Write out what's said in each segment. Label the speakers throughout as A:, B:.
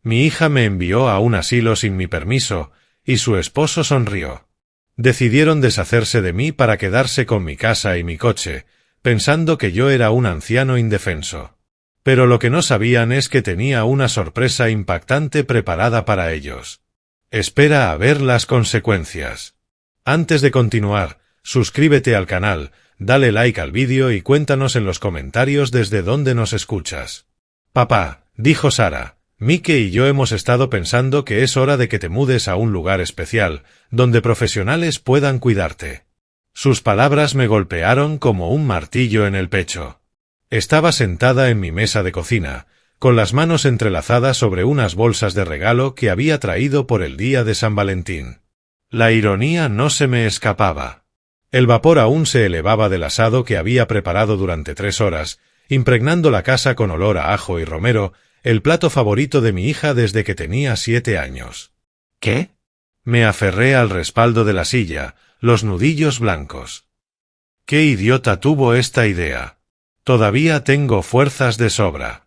A: Mi hija me envió a un asilo sin mi permiso, y su esposo sonrió. Decidieron deshacerse de mí para quedarse con mi casa y mi coche, pensando que yo era un anciano indefenso. Pero lo que no sabían es que tenía una sorpresa impactante preparada para ellos. Espera a ver las consecuencias. Antes de continuar, suscríbete al canal, dale like al vídeo y cuéntanos en los comentarios desde dónde nos escuchas. Papá, dijo Sara, Mike y yo hemos estado pensando que es hora de que te mudes a un lugar especial, donde profesionales puedan cuidarte. Sus palabras me golpearon como un martillo en el pecho. Estaba sentada en mi mesa de cocina, con las manos entrelazadas sobre unas bolsas de regalo que había traído por el día de San Valentín. La ironía no se me escapaba. El vapor aún se elevaba del asado que había preparado durante 3 horas, impregnando la casa con olor a ajo y romero, el plato favorito de mi hija desde que tenía 7 años. ¿Qué? Me aferré al respaldo de la silla, los nudillos blancos. ¿Qué idiota tuvo esta idea? Todavía tengo fuerzas de sobra.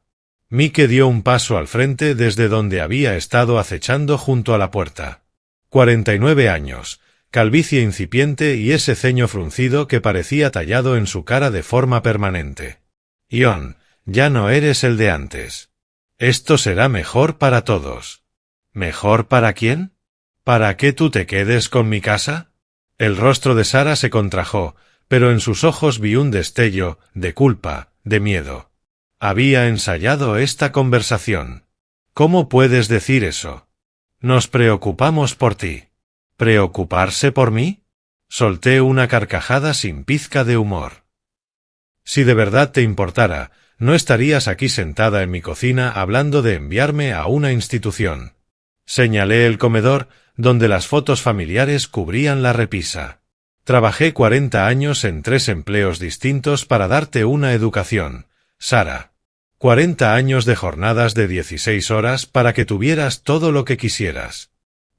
A: Mike dio un paso al frente desde donde había estado acechando junto a la puerta. 49 años, calvicie incipiente y ese ceño fruncido que parecía tallado en su cara de forma permanente. Ion, ya no eres el de antes. Esto será mejor para todos. ¿Mejor para quién? ¿Para que tú te quedes con mi casa? El rostro de Sara se contrajo, pero en sus ojos vi un destello de culpa, de miedo. Había ensayado esta conversación. ¿Cómo puedes decir eso? Nos preocupamos por ti. ¿Preocuparse por mí? Solté una carcajada sin pizca de humor. Si de verdad te importara, no estarías aquí sentada en mi cocina hablando de enviarme a una institución. Señalé el comedor, donde las fotos familiares cubrían la repisa. Trabajé 40 años en 3 empleos distintos para darte una educación, Sara. 40 años de jornadas de 16 horas para que tuvieras todo lo que quisieras.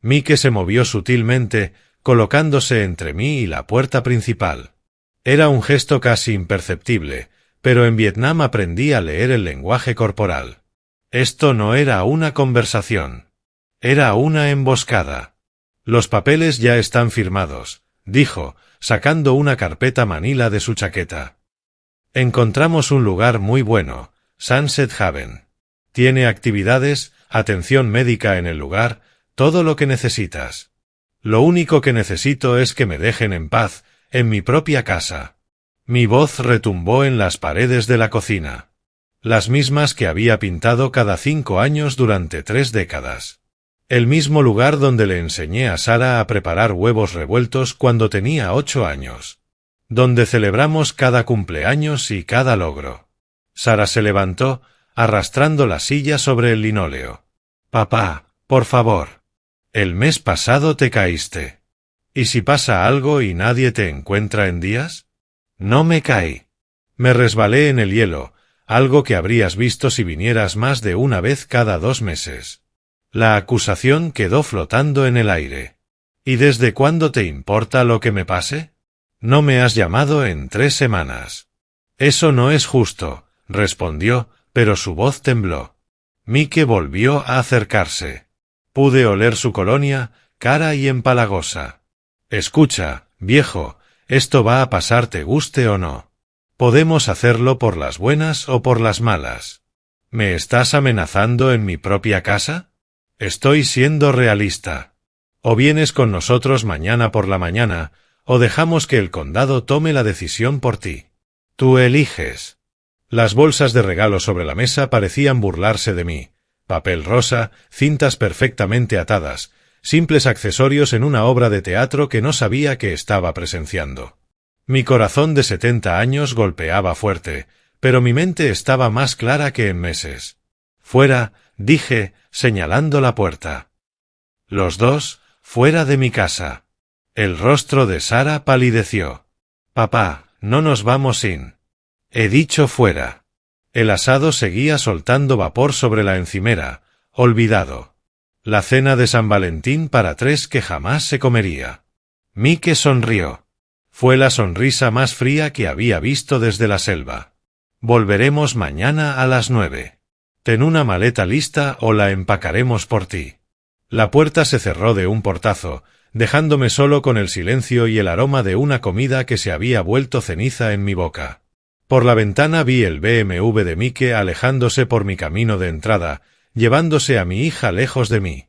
A: Mike se movió sutilmente, colocándose entre mí y la puerta principal. Era un gesto casi imperceptible, pero en Vietnam aprendí a leer el lenguaje corporal. Esto no era una conversación. Era una emboscada. Los papeles ya están firmados, dijo, sacando una carpeta manila de su chaqueta. Encontramos un lugar muy bueno, Sunset Haven. Tiene actividades, atención médica en el lugar, todo lo que necesitas. Lo único que necesito es que me dejen en paz, en mi propia casa. Mi voz retumbó en las paredes de la cocina. Las mismas que había pintado cada 5 años durante 3 décadas. El mismo lugar donde le enseñé a Sara a preparar huevos revueltos cuando tenía 8 años. Donde celebramos cada cumpleaños y cada logro. Sara se levantó, arrastrando la silla sobre el linóleo. Papá, por favor. El mes pasado te caíste. ¿Y si pasa algo y nadie te encuentra en días? No me caí. Me resbalé en el hielo, algo que habrías visto si vinieras más de una vez cada 2 meses. La acusación quedó flotando en el aire. ¿Y desde cuándo te importa lo que me pase? No me has llamado en 3 semanas. Eso no es justo, respondió, pero su voz tembló. Mike volvió a acercarse. Pude oler su colonia, cara y empalagosa. Escucha, viejo, esto va a pasar te guste o no. Podemos hacerlo por las buenas o por las malas. ¿Me estás amenazando en mi propia casa? Estoy siendo realista. O vienes con nosotros mañana por la mañana, o dejamos que el condado tome la decisión por ti. Tú eliges. Las bolsas de regalo sobre la mesa parecían burlarse de mí. Papel rosa, cintas perfectamente atadas, simples accesorios en una obra de teatro que no sabía que estaba presenciando. Mi corazón de 70 años golpeaba fuerte, pero mi mente estaba más clara que en meses. Fuera, dije, señalando la puerta. Los dos, fuera de mi casa. El rostro de Sara palideció. Papá, no nos vamos sin. He dicho fuera. El asado seguía soltando vapor sobre la encimera, olvidado. La cena de San Valentín para 3 que jamás se comería. Mike sonrió. Fue la sonrisa más fría que había visto desde la selva. Volveremos mañana a las 9. Ten una maleta lista o la empacaremos por ti. La puerta se cerró de un portazo, dejándome solo con el silencio y el aroma de una comida que se había vuelto ceniza en mi boca. Por la ventana vi el BMW de Mike alejándose por mi camino de entrada, llevándose a mi hija lejos de mí.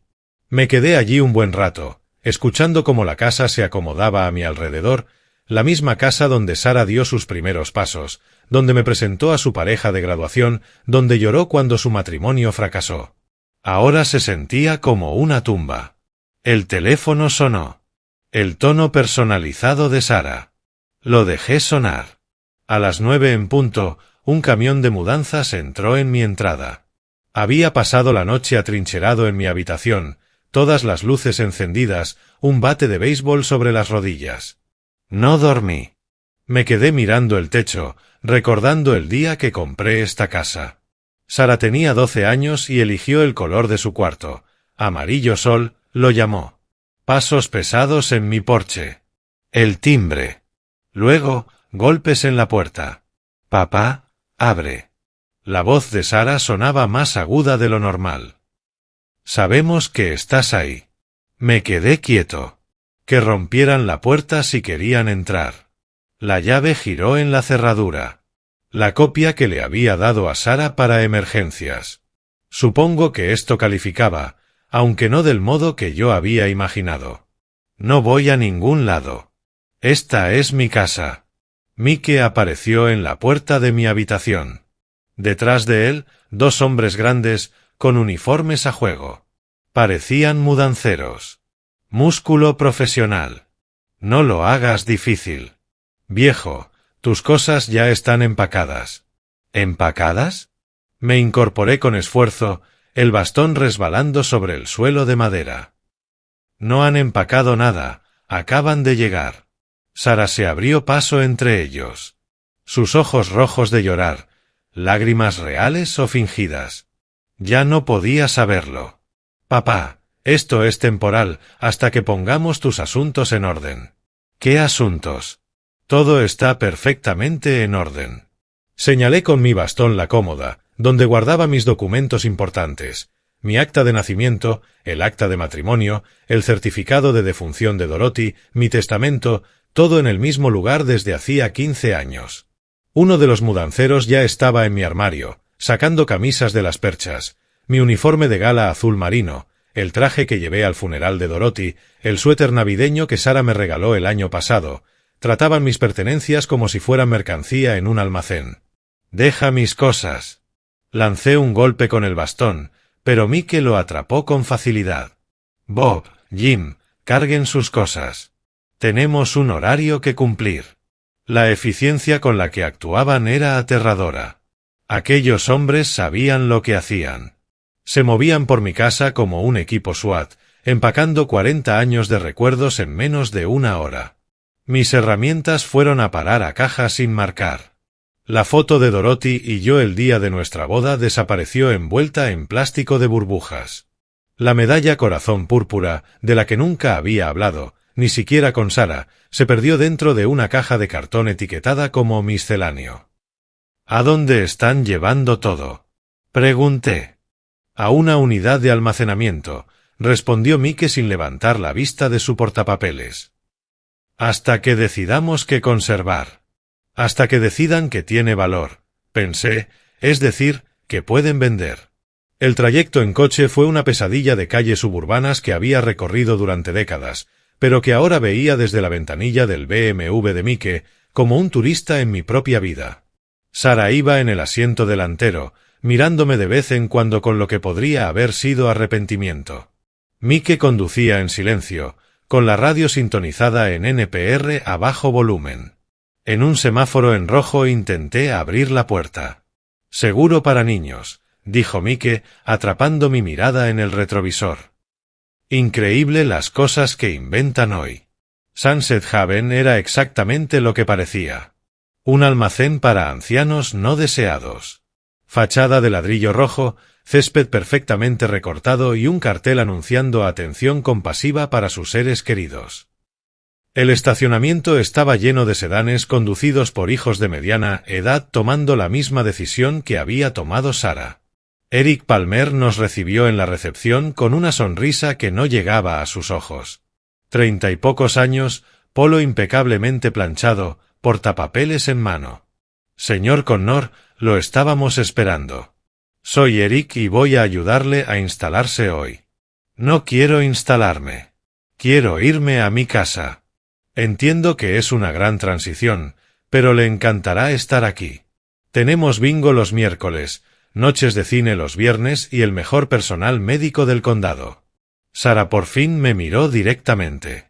A: Me quedé allí un buen rato, escuchando cómo la casa se acomodaba a mi alrededor, la misma casa donde Sara dio sus primeros pasos, donde me presentó a su pareja de graduación, donde lloró cuando su matrimonio fracasó. Ahora se sentía como una tumba. El teléfono sonó. El tono personalizado de Sara. Lo dejé sonar. A las 9 en punto, un camión de mudanzas entró en mi entrada. Había pasado la noche atrincherado en mi habitación, todas las luces encendidas, un bate de béisbol sobre las rodillas. No dormí. Me quedé mirando el techo, recordando el día que compré esta casa. Sara tenía 12 años y eligió el color de su cuarto. Amarillo sol, lo llamó. Pasos pesados en mi porche. El timbre. Luego, golpes en la puerta. Papá, abre. La voz de Sara sonaba más aguda de lo normal. Sabemos que estás ahí. Me quedé quieto. Que rompieran la puerta si querían entrar. La llave giró en la cerradura. La copia que le había dado a Sara para emergencias. Supongo que esto calificaba, aunque no del modo que yo había imaginado. No voy a ningún lado. Esta es mi casa. Mike apareció en la puerta de mi habitación. Detrás de él, 2 hombres grandes, con uniformes a juego. Parecían mudanceros. Músculo profesional. No lo hagas difícil. Viejo, tus cosas ya están empacadas. ¿Empacadas? Me incorporé con esfuerzo, el bastón resbalando sobre el suelo de madera. No han empacado nada, acaban de llegar. Sara se abrió paso entre ellos. Sus ojos rojos de llorar, lágrimas reales o fingidas. Ya no podía saberlo. Papá. Esto es temporal, hasta que pongamos tus asuntos en orden. ¿Qué asuntos? Todo está perfectamente en orden. Señalé con mi bastón la cómoda, donde guardaba mis documentos importantes, mi acta de nacimiento, el acta de matrimonio, el certificado de defunción de Dorothy, mi testamento, todo en el mismo lugar desde hacía 15 años. Uno de los mudanceros ya estaba en mi armario, sacando camisas de las perchas, mi uniforme de gala azul marino, el traje que llevé al funeral de Dorothy, el suéter navideño que Sara me regaló el año pasado. Trataban mis pertenencias como si fueran mercancía en un almacén. «Deja mis cosas». Lancé un golpe con el bastón, pero Mike lo atrapó con facilidad. «Bob, Jim, carguen sus cosas. Tenemos un horario que cumplir». La eficiencia con la que actuaban era aterradora. Aquellos hombres sabían lo que hacían. Se movían por mi casa como un equipo SWAT, empacando 40 años de recuerdos en menos de una hora. Mis herramientas fueron a parar a caja sin marcar. La foto de Dorothy y yo el día de nuestra boda desapareció envuelta en plástico de burbujas. La medalla corazón púrpura, de la que nunca había hablado, ni siquiera con Sara, se perdió dentro de una caja de cartón etiquetada como misceláneo. ¿A dónde están llevando todo?, pregunté. A una unidad de almacenamiento, respondió Mike sin levantar la vista de su portapapeles. Hasta que decidamos qué conservar. Hasta que decidan que tiene valor, pensé, es decir, que pueden vender. El trayecto en coche fue una pesadilla de calles suburbanas que había recorrido durante décadas, pero que ahora veía desde la ventanilla del BMW de Mike, como un turista en mi propia vida. Sara iba en el asiento delantero, mirándome de vez en cuando con lo que podría haber sido arrepentimiento. Mike conducía en silencio, con la radio sintonizada en NPR a bajo volumen. En un semáforo en rojo intenté abrir la puerta. «Seguro para niños», dijo Mike, atrapando mi mirada en el retrovisor. Increíble las cosas que inventan hoy. Sunset Haven era exactamente lo que parecía. Un almacén para ancianos no deseados. Fachada de ladrillo rojo, césped perfectamente recortado y un cartel anunciando atención compasiva para sus seres queridos. El estacionamiento estaba lleno de sedanes conducidos por hijos de mediana edad tomando la misma decisión que había tomado Sara. Eric Palmer nos recibió en la recepción con una sonrisa que no llegaba a sus ojos. 30 y pocos años, polo impecablemente planchado, portapapeles en mano. Señor Connor, lo estábamos esperando. Soy Eric y voy a ayudarle a instalarse hoy. No quiero instalarme. Quiero irme a mi casa. Entiendo que es una gran transición, pero le encantará estar aquí. Tenemos bingo los miércoles, noches de cine los viernes y el mejor personal médico del condado. Sara por fin me miró directamente.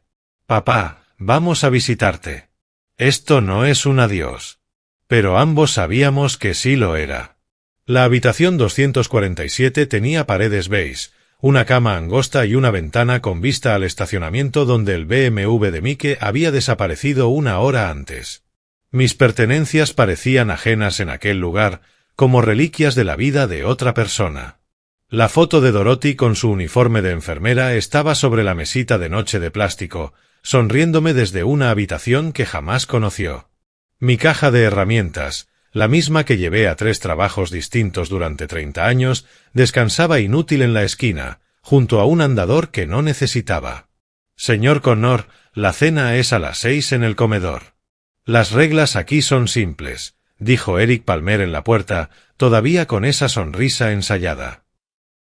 A: Papá, vamos a visitarte. Esto no es un adiós. Pero ambos sabíamos que sí lo era. La habitación 247 tenía paredes beige, una cama angosta y una ventana con vista al estacionamiento donde el BMW de Mike había desaparecido una hora antes. Mis pertenencias parecían ajenas en aquel lugar, como reliquias de la vida de otra persona. La foto de Dorothy con su uniforme de enfermera estaba sobre la mesita de noche de plástico, sonriéndome desde una habitación que jamás conoció. Mi caja de herramientas, la misma que llevé a 3 trabajos distintos durante 30 años, descansaba inútil en la esquina, junto a un andador que no necesitaba. Señor Connor, la cena es a las 6 en el comedor. Las reglas aquí son simples, dijo Eric Palmer en la puerta, todavía con esa sonrisa ensayada.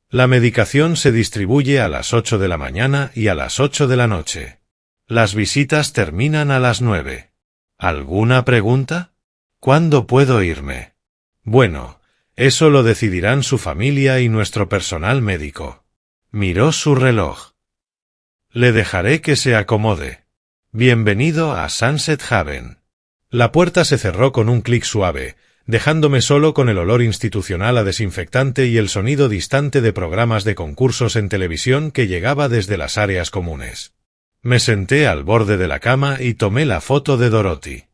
A: La medicación se distribuye a las 8 de la mañana y a las 8 de la noche. Las visitas terminan a las 9. ¿Alguna pregunta? ¿Cuándo puedo irme? Bueno, eso lo decidirán su familia y nuestro personal médico. Miró su reloj. Le dejaré que se acomode. Bienvenido a Sunset Haven. La puerta se cerró con un clic suave, dejándome solo con el olor institucional a desinfectante y el sonido distante de programas de concursos en televisión que llegaba desde las áreas comunes. Me senté al borde de la cama y tomé la foto de Dorothy.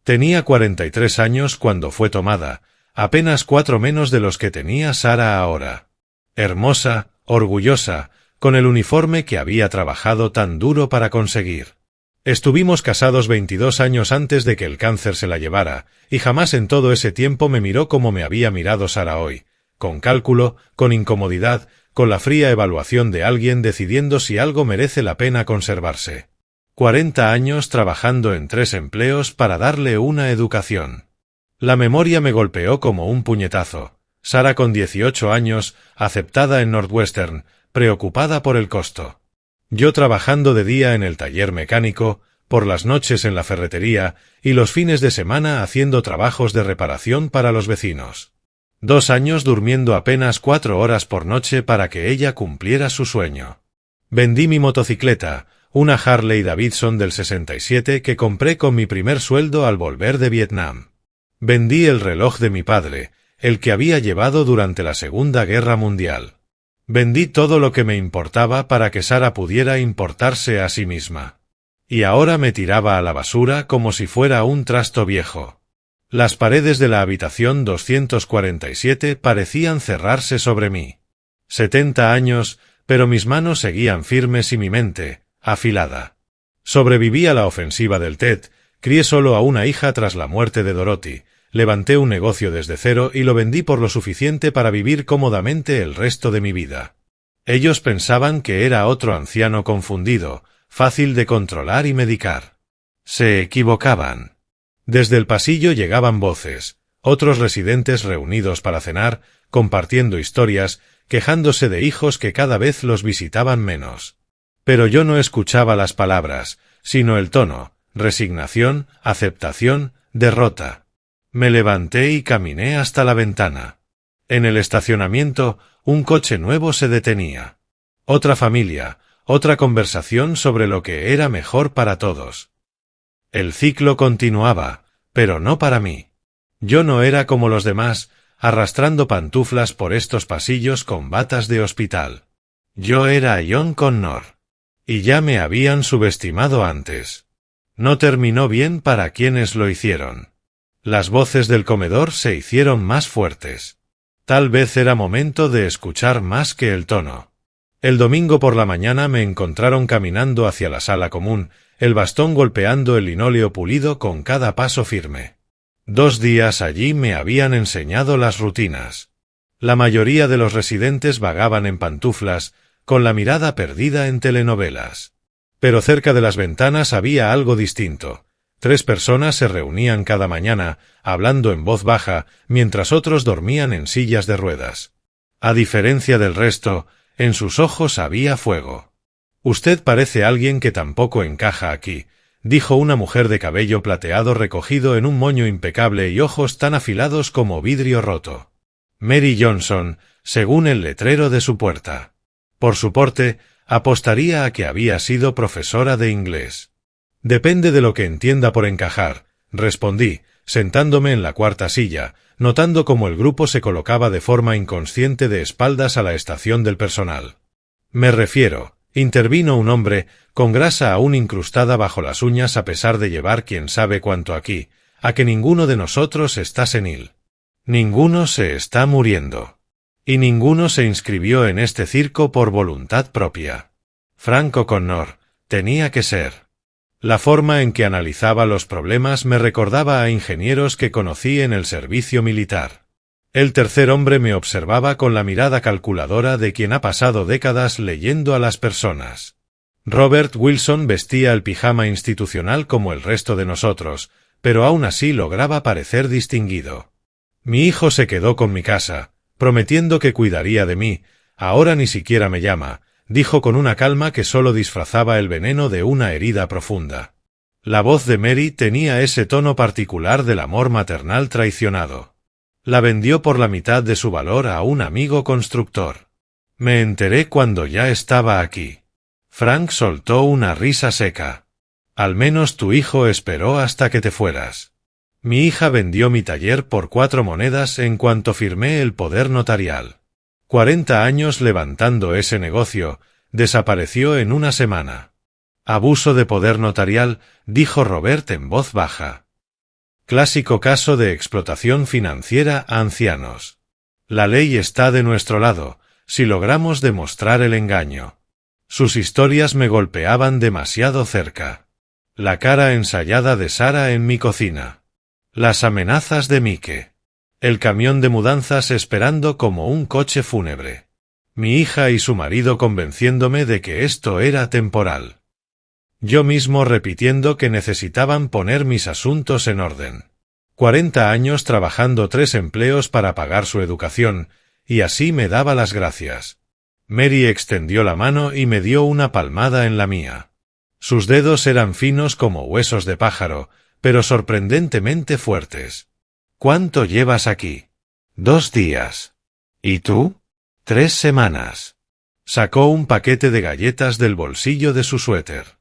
A: Tenía 43 años cuando fue tomada, apenas 4 menos de los que tenía Sara ahora. Hermosa, orgullosa, con el uniforme que había trabajado tan duro para conseguir. Estuvimos casados 22 años antes de que el cáncer se la llevara, y jamás en todo ese tiempo me miró como me había mirado Sara hoy, con cálculo, con incomodidad, con la fría evaluación de alguien decidiendo si algo merece la pena conservarse. 40 años trabajando en 3 empleos para darle una educación. La memoria me golpeó como un puñetazo. Sara con 18 años, aceptada en Northwestern, preocupada por el costo. Yo trabajando de día en el taller mecánico, por las noches en la ferretería y los fines de semana haciendo trabajos de reparación para los vecinos. 2 años durmiendo apenas 4 horas por noche para que ella cumpliera su sueño. Vendí mi motocicleta, una Harley Davidson del 67 que compré con mi primer sueldo al volver de Vietnam. Vendí el reloj de mi padre, el que había llevado durante la Segunda Guerra Mundial. Vendí todo lo que me importaba para que Sara pudiera importarse a sí misma. Y ahora me tiraba a la basura como si fuera un trasto viejo. Las paredes de la habitación 247 parecían cerrarse sobre mí. 70 años, pero mis manos seguían firmes y mi mente, afilada. Sobreviví a la ofensiva del TED, crié solo a una hija tras la muerte de Dorothy, levanté un negocio desde cero y lo vendí por lo suficiente para vivir cómodamente el resto de mi vida. Ellos pensaban que era otro anciano confundido, fácil de controlar y medicar. Se equivocaban. Desde el pasillo llegaban voces, otros residentes reunidos para cenar, compartiendo historias, quejándose de hijos que cada vez los visitaban menos. Pero yo no escuchaba las palabras, sino el tono, resignación, aceptación, derrota. Me levanté y caminé hasta la ventana. En el estacionamiento, un coche nuevo se detenía. Otra familia, otra conversación sobre lo que era mejor para todos. El ciclo continuaba, pero no para mí. Yo no era como los demás, arrastrando pantuflas por estos pasillos con batas de hospital. Yo era John Connor. Y ya me habían subestimado antes. No terminó bien para quienes lo hicieron. Las voces del comedor se hicieron más fuertes. Tal vez era momento de escuchar más que el tono. El domingo por la mañana me encontraron caminando hacia la sala común, el bastón golpeando el linóleo pulido con cada paso firme. 2 días allí me habían enseñado las rutinas. La mayoría de los residentes vagaban en pantuflas, con la mirada perdida en telenovelas. Pero cerca de las ventanas había algo distinto. 3 personas se reunían cada mañana, hablando en voz baja, mientras otros dormían en sillas de ruedas. A diferencia del resto, en sus ojos había fuego. «Usted parece alguien que tampoco encaja aquí», dijo una mujer de cabello plateado recogido en un moño impecable y ojos tan afilados como vidrio roto. Mary Johnson, según el letrero de su puerta. Por su porte, apostaría a que había sido profesora de inglés. «Depende de lo que entienda por encajar», respondí, sentándome en la cuarta silla, notando cómo el grupo se colocaba de forma inconsciente de espaldas a la estación del personal. «Me refiero», intervino un hombre, con grasa aún incrustada bajo las uñas a pesar de llevar quién sabe cuánto aquí, «a que ninguno de nosotros está senil. Ninguno se está muriendo. Y ninguno se inscribió en este circo por voluntad propia. Frank O'Connor, tenía que ser». La forma en que analizaba los problemas me recordaba a ingenieros que conocí en el servicio militar. El tercer hombre me observaba con la mirada calculadora de quien ha pasado décadas leyendo a las personas. Robert Wilson vestía el pijama institucional como el resto de nosotros, pero aún así lograba parecer distinguido. Mi hijo se quedó con mi casa, prometiendo que cuidaría de mí. Ahora ni siquiera me llama, dijo con una calma que solo disfrazaba el veneno de una herida profunda. La voz de Mary tenía ese tono particular del amor maternal traicionado. La vendió por la mitad de su valor a un amigo constructor. Me enteré cuando ya estaba aquí. Frank soltó una risa seca. «Al menos tu hijo esperó hasta que te fueras». Mi hija vendió mi taller por 4 monedas en cuanto firmé el poder notarial. 40 años levantando ese negocio, desapareció en una semana. «Abuso de poder notarial», dijo Robert en voz baja. «Clásico caso de explotación financiera a ancianos. La ley está de nuestro lado, si logramos demostrar el engaño». Sus historias me golpeaban demasiado cerca. La cara ensayada de Sara en mi cocina. Las amenazas de Mike. El camión de mudanzas esperando como un coche fúnebre. Mi hija y su marido convenciéndome de que esto era temporal. Yo mismo repitiendo que necesitaban poner mis asuntos en orden. 40 años trabajando 3 empleos para pagar su educación, y así me daba las gracias. Mary extendió la mano y me dio una palmada en la mía. Sus dedos eran finos como huesos de pájaro, pero sorprendentemente fuertes. «¿Cuánto llevas aquí?» «2 días». «¿Y tú?» «3 semanas». Sacó un paquete de galletas del bolsillo de su suéter.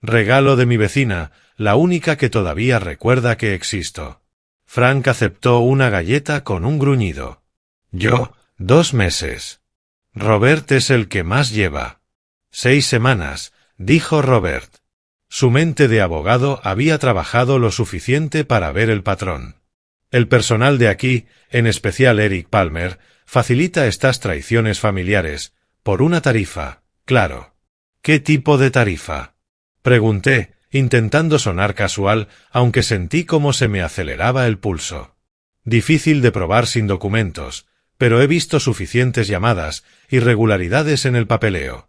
A: Regalo de mi vecina, la única que todavía recuerda que existo. Frank aceptó una galleta con un gruñido. «Yo, 2 meses». «Robert es el que más lleva». 6 semanas, dijo Robert. Su mente de abogado había trabajado lo suficiente para ver el patrón. El personal de aquí, en especial Eric Palmer, facilita estas traiciones familiares, por una tarifa, claro. ¿Qué tipo de tarifa?, pregunté, intentando sonar casual, aunque sentí cómo se me aceleraba el pulso. Difícil de probar sin documentos, pero he visto suficientes llamadas, irregularidades en el papeleo.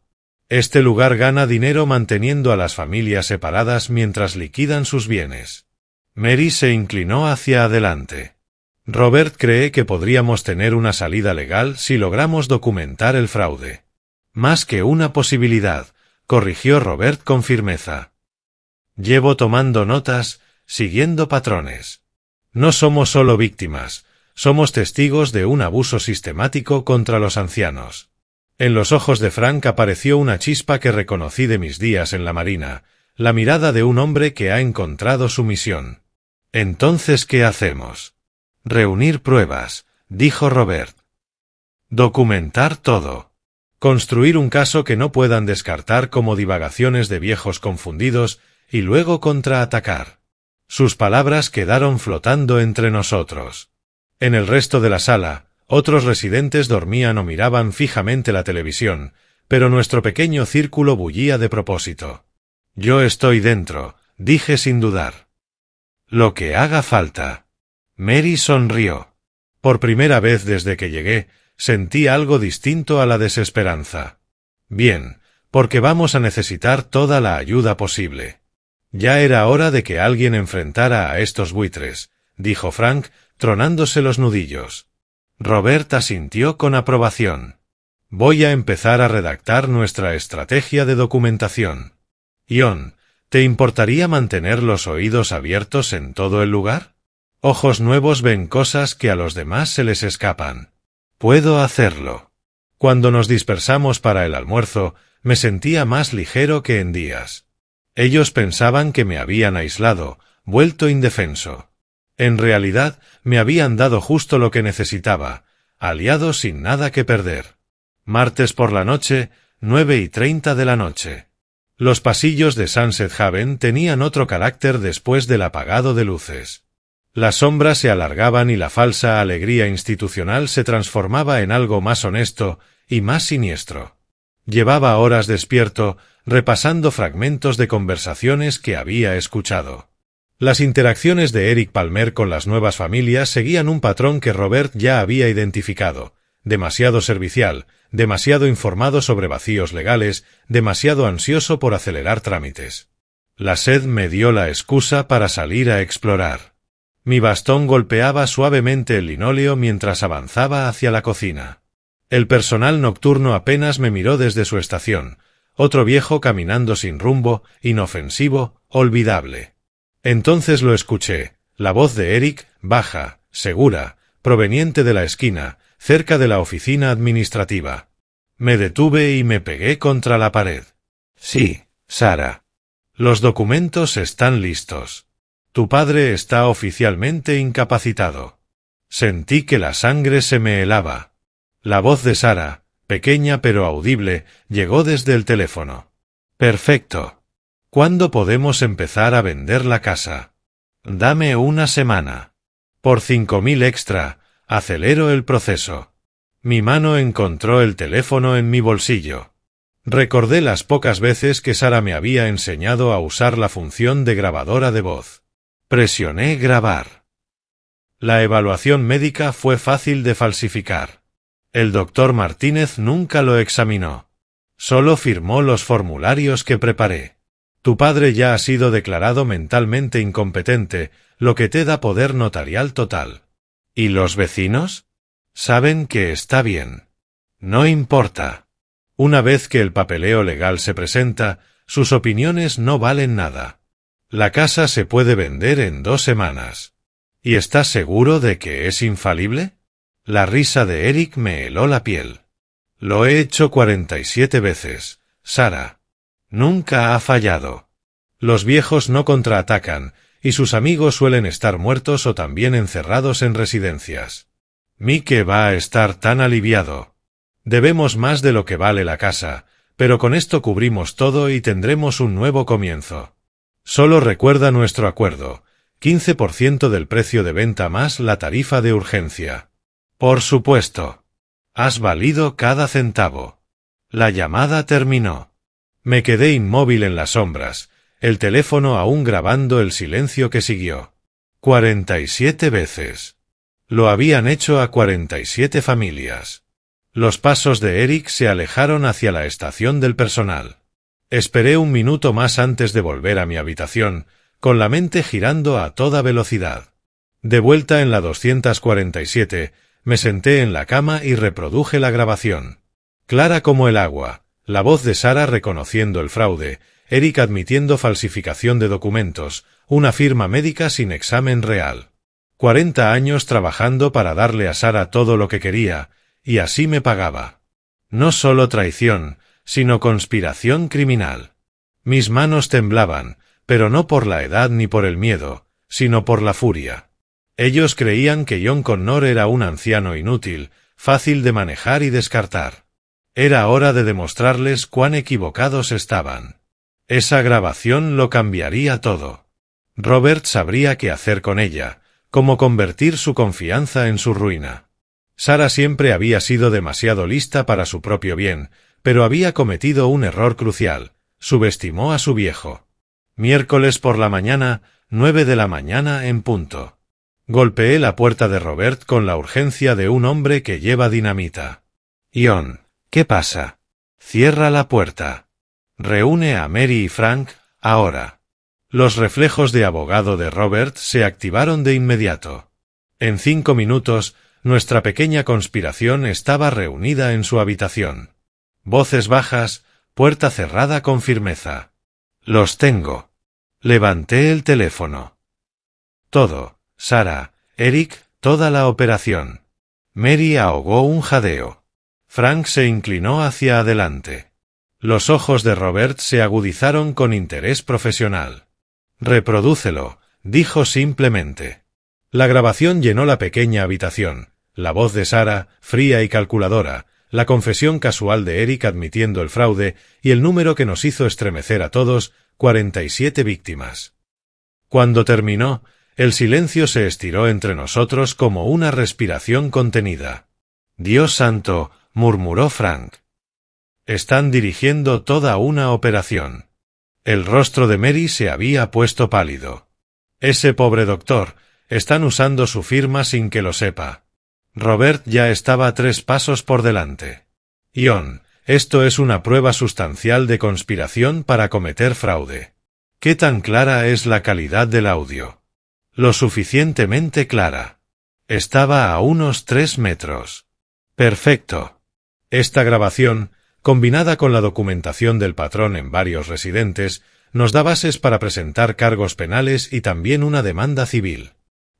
A: Este lugar gana dinero manteniendo a las familias separadas mientras liquidan sus bienes. Mary se inclinó hacia adelante. Robert cree que podríamos tener una salida legal si logramos documentar el fraude. Más que una posibilidad, corrigió Robert con firmeza. Llevo tomando notas, siguiendo patrones. No somos solo víctimas, somos testigos de un abuso sistemático contra los ancianos. En los ojos de Frank apareció una chispa que reconocí de mis días en la marina, la mirada de un hombre que ha encontrado su misión. «Entonces, ¿qué hacemos?» «Reunir pruebas», dijo Robert. «Documentar todo. Construir un caso que no puedan descartar como divagaciones de viejos confundidos y luego contraatacar». Sus palabras quedaron flotando entre nosotros. En el resto de la sala, otros residentes dormían o miraban fijamente la televisión, pero nuestro pequeño círculo bullía de propósito. «Yo estoy dentro», dije sin dudar. «Lo que haga falta». Mary sonrió. Por primera vez desde que llegué, sentí algo distinto a la desesperanza. Bien, porque vamos a necesitar toda la ayuda posible. Ya era hora de que alguien enfrentara a estos buitres, dijo Frank, tronándose los nudillos. Robert asintió con aprobación. Voy a empezar a redactar nuestra estrategia de documentación. Ion, ¿te importaría mantener los oídos abiertos en todo el lugar? Ojos nuevos ven cosas que a los demás se les escapan. Puedo hacerlo. Cuando nos dispersamos para el almuerzo, me sentía más ligero que en días. Ellos pensaban que me habían aislado, vuelto indefenso. En realidad, me habían dado justo lo que necesitaba, aliados sin nada que perder. Martes por la noche, 9:30 de la noche. Los pasillos de Sunset Haven tenían otro carácter después del apagado de luces. Las sombras se alargaban y la falsa alegría institucional se transformaba en algo más honesto y más siniestro. Llevaba horas despierto, repasando fragmentos de conversaciones que había escuchado. Las interacciones de Eric Palmer con las nuevas familias seguían un patrón que Robert ya había identificado: demasiado servicial, demasiado informado sobre vacíos legales, demasiado ansioso por acelerar trámites. La sed me dio la excusa para salir a explorar. Mi bastón golpeaba suavemente el linóleo mientras avanzaba hacia la cocina. El personal nocturno apenas me miró desde su estación, otro viejo caminando sin rumbo, inofensivo, olvidable. Entonces lo escuché, la voz de Eric, baja, segura, proveniente de la esquina, cerca de la oficina administrativa. Me detuve y me pegué contra la pared. Sí, Sara. Los documentos están listos. Tu padre está oficialmente incapacitado. Sentí que la sangre se me helaba. La voz de Sara, pequeña pero audible, llegó desde el teléfono. Perfecto. ¿Cuándo podemos empezar a vender la casa? Dame una semana. Por 5.000 extra, acelero el proceso. Mi mano encontró el teléfono en mi bolsillo. Recordé las pocas veces que Sara me había enseñado a usar la función de grabadora de voz. Presioné grabar. La evaluación médica fue fácil de falsificar. El doctor Martínez nunca lo examinó. Solo firmó los formularios que preparé. Tu padre ya ha sido declarado mentalmente incompetente, lo que te da poder notarial total. ¿Y los vecinos? Saben que está bien. No importa. Una vez que el papeleo legal se presenta, sus opiniones no valen nada. La casa se puede vender en 2 semanas. ¿Y estás seguro de que es infalible? La risa de Eric me heló la piel. Lo he hecho 47 veces, Sara. Nunca ha fallado. Los viejos no contraatacan, y sus amigos suelen estar muertos o también encerrados en residencias. Mike va a estar tan aliviado. Debemos más de lo que vale la casa, pero con esto cubrimos todo y tendremos un nuevo comienzo. Solo recuerda nuestro acuerdo: 15% del precio de venta más la tarifa de urgencia. Por supuesto. Has valido cada centavo. La llamada terminó. Me quedé inmóvil en las sombras, el teléfono aún grabando el silencio que siguió. 47 veces. Lo habían hecho a 47 familias. Los pasos de Eric se alejaron hacia la estación del personal. Esperé un minuto más antes de volver a mi habitación, con la mente girando a toda velocidad. De vuelta en la 247, me senté en la cama y reproduje la grabación. Clara como el agua, la voz de Sara reconociendo el fraude, Eric admitiendo falsificación de documentos, una firma médica sin examen real. 40 años trabajando para darle a Sara todo lo que quería, y así me pagaba. No solo traición, sino conspiración criminal. Mis manos temblaban, pero no por la edad ni por el miedo, sino por la furia. Ellos creían que John Connor era un anciano inútil, fácil de manejar y descartar. Era hora de demostrarles cuán equivocados estaban. Esa grabación lo cambiaría todo. Robert sabría qué hacer con ella, cómo convertir su confianza en su ruina. Sara siempre había sido demasiado lista para su propio bien, pero había cometido un error crucial: subestimó a su viejo. Miércoles por la mañana, 9 de la mañana en punto. Golpeé la puerta de Robert con la urgencia de un hombre que lleva dinamita. Ion, ¿qué pasa? Cierra la puerta. Reúne a Mary y Frank, ahora. Los reflejos de abogado de Robert se activaron de inmediato. En 5 minutos, nuestra pequeña conspiración estaba reunida en su habitación. Voces bajas, puerta cerrada con firmeza. Los tengo. Levanté el teléfono. Todo, Sarah, Eric, toda la operación. Mary ahogó un jadeo. Frank se inclinó hacia adelante. Los ojos de Robert se agudizaron con interés profesional. Reprodúcelo, dijo simplemente. La grabación llenó la pequeña habitación. La voz de Sarah, fría y calculadora, la confesión casual de Eric admitiendo el fraude y el número que nos hizo estremecer a todos, 47 víctimas. Cuando terminó, el silencio se estiró entre nosotros como una respiración contenida. Dios santo, murmuró Frank. Están dirigiendo toda una operación. El rostro de Mary se había puesto pálido. Ese pobre doctor, están usando su firma sin que lo sepa. Robert ya estaba 3 pasos por delante. Ion, esto es una prueba sustancial de conspiración para cometer fraude. ¿Qué tan clara es la calidad del audio? Lo suficientemente clara. Estaba a unos 3 metros. Perfecto. Esta grabación, combinada con la documentación del patrón en varios residentes, nos da bases para presentar cargos penales y también una demanda civil.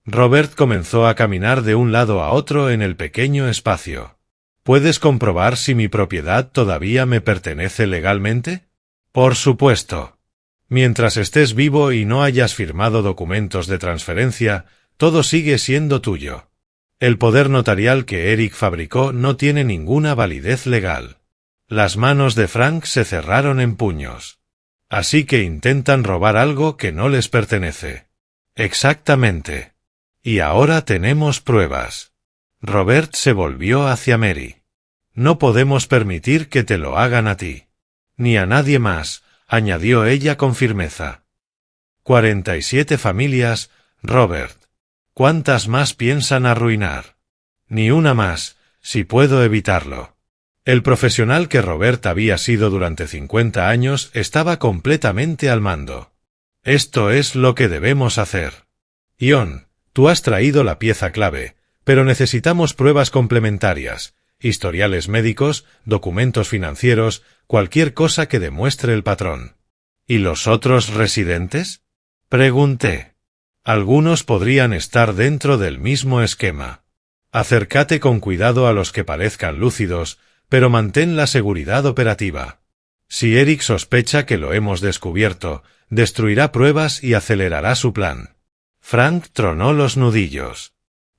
A: Robert comenzó a caminar de un lado a otro en el pequeño espacio. ¿Puedes comprobar si mi propiedad todavía me pertenece legalmente? Por supuesto. Mientras estés vivo y no hayas firmado documentos de transferencia, todo sigue siendo tuyo. El poder notarial que Eric fabricó no tiene ninguna validez legal. Las manos de Frank se cerraron en puños. Así que intentan robar algo que no les pertenece. Exactamente. Y ahora tenemos pruebas. Robert se volvió hacia Mary. No podemos permitir que te lo hagan a ti. Ni a nadie más, añadió ella con firmeza. 47 familias, Robert. ¿Cuántas más piensan arruinar? Ni una más, si puedo evitarlo. El profesional que Robert había sido durante 50 años estaba completamente al mando. Esto es lo que debemos hacer. Ion, tú has traído la pieza clave, pero necesitamos pruebas complementarias, historiales médicos, documentos financieros, cualquier cosa que demuestre el patrón. ¿Y los otros residentes? Pregunté. Algunos podrían estar dentro del mismo esquema. Acércate con cuidado a los que parezcan lúcidos, pero mantén la seguridad operativa. Si Eric sospecha que lo hemos descubierto, destruirá pruebas y acelerará su plan. Frank tronó los nudillos.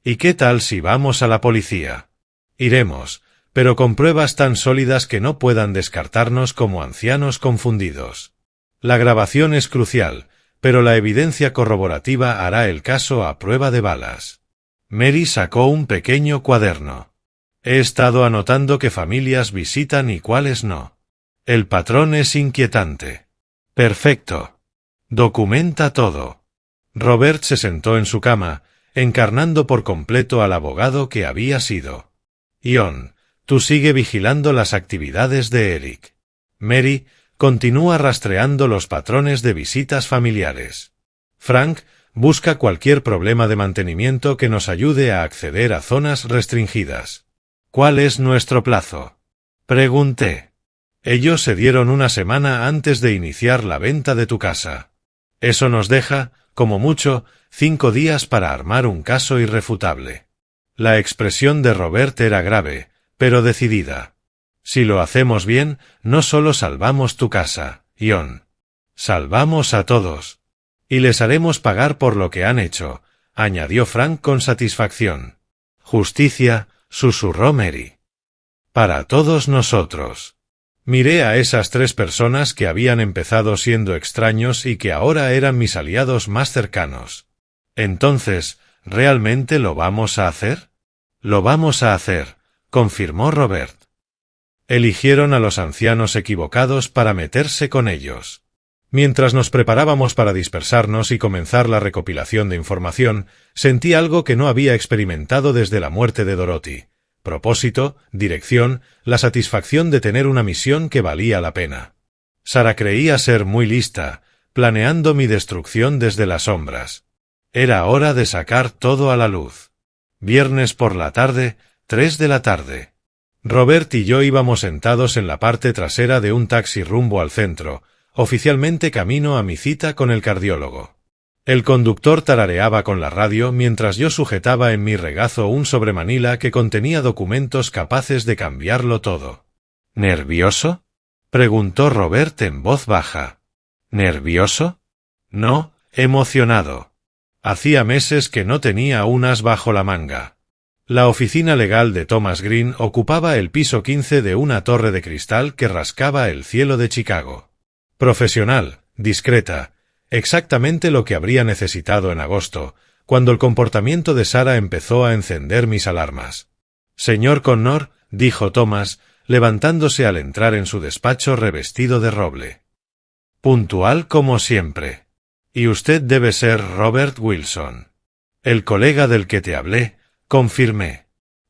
A: ¿Y qué tal si vamos a la policía? Iremos, pero con pruebas tan sólidas que no puedan descartarnos como ancianos confundidos. La grabación es crucial, pero la evidencia corroborativa hará el caso a prueba de balas. Mary sacó un pequeño cuaderno. He estado anotando qué familias visitan y cuáles no. El patrón es inquietante. Perfecto. Documenta todo. Robert se sentó en su cama, encarnando por completo al abogado que había sido. Ion, tú sigue vigilando las actividades de Eric. Mary, continúa rastreando los patrones de visitas familiares. Frank, busca cualquier problema de mantenimiento que nos ayude a acceder a zonas restringidas. ¿Cuál es nuestro plazo? Pregunté. Ellos se dieron una semana antes de iniciar la venta de tu casa. Eso nos deja, como mucho, 5 días para armar un caso irrefutable. La expresión de Robert era grave, pero decidida. Si lo hacemos bien, no solo salvamos tu casa, Ion. Salvamos a todos. Y les haremos pagar por lo que han hecho, añadió Frank con satisfacción. Justicia, susurró Mary. Para todos nosotros. Miré a esas 3 personas que habían empezado siendo extraños y que ahora eran mis aliados más cercanos. Entonces, ¿realmente lo vamos a hacer? Lo vamos a hacer, confirmó Robert. Eligieron a los ancianos equivocados para meterse con ellos. Mientras nos preparábamos para dispersarnos y comenzar la recopilación de información, sentí algo que no había experimentado desde la muerte de Dorothy. Propósito, dirección, la satisfacción de tener una misión que valía la pena. Sara creía ser muy lista, planeando mi destrucción desde las sombras. Era hora de sacar todo a la luz. Viernes por la tarde, 3 de la tarde. Robert y yo íbamos sentados en la parte trasera de un taxi rumbo al centro, oficialmente camino a mi cita con el cardiólogo. El conductor tarareaba con la radio mientras yo sujetaba en mi regazo un sobremanila que contenía documentos capaces de cambiarlo todo. ¿Nervioso?, preguntó Robert en voz baja. ¿Nervioso? No, emocionado. Hacía meses que no tenía un as bajo la manga. La oficina legal de Thomas Green ocupaba el piso 15 de una torre de cristal que rascaba el cielo de Chicago. Profesional, discreta, exactamente lo que habría necesitado en agosto, cuando el comportamiento de Sara empezó a encender mis alarmas. Señor Connor, dijo Thomas, levantándose al entrar en su despacho revestido de roble. Puntual como siempre. Y usted debe ser Robert Wilson. El colega del que te hablé, confirmé.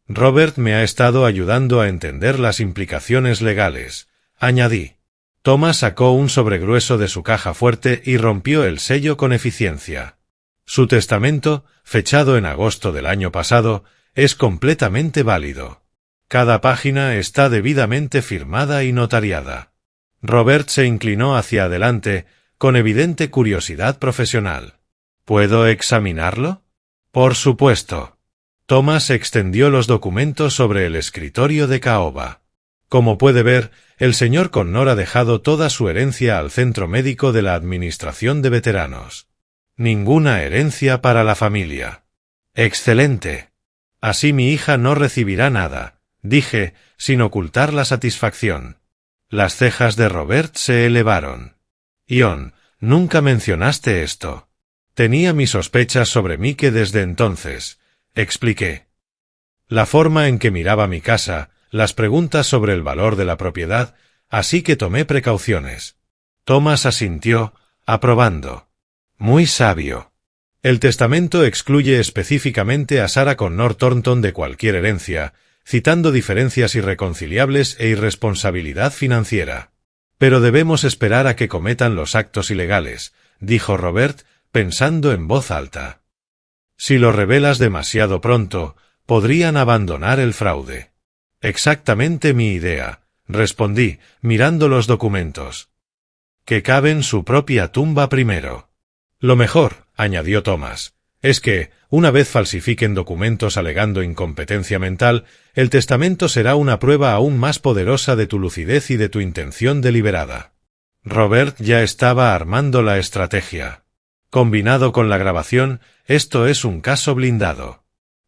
A: Robert me ha estado ayudando a entender las implicaciones legales, añadí. Thomas sacó un sobregrueso de su caja fuerte y rompió el sello con eficiencia. Su testamento, fechado en agosto del año pasado, es completamente válido. Cada página está debidamente firmada y notariada. Robert se inclinó hacia adelante, con evidente curiosidad profesional. ¿Puedo examinarlo? Por supuesto. Thomas extendió los documentos sobre el escritorio de caoba. Como puede ver, el señor Connor ha dejado toda su herencia al centro médico de la Administración de Veteranos. Ninguna herencia para la familia. Excelente. Así mi hija no recibirá nada, dije, sin ocultar la satisfacción. Las cejas de Robert se elevaron. Ion, nunca mencionaste esto. Tenía mis sospechas sobre Mike desde entonces, expliqué. La forma en que miraba mi casa, las preguntas sobre el valor de la propiedad, así que tomé precauciones. Thomas asintió, aprobando. Muy sabio. El testamento excluye específicamente a Sara Connor Thornton de cualquier herencia, citando diferencias irreconciliables e irresponsabilidad financiera. Pero debemos esperar a que cometan los actos ilegales, dijo Robert, pensando en voz alta. Si lo revelas demasiado pronto, podrían abandonar el fraude. Exactamente mi idea, respondí, mirando los documentos. Que caben su propia tumba primero. Lo mejor, añadió Thomas, es que, una vez falsifiquen documentos alegando incompetencia mental, el testamento será una prueba aún más poderosa de tu lucidez y de tu intención deliberada. Robert ya estaba armando la estrategia. Combinado con la grabación, esto es un caso blindado.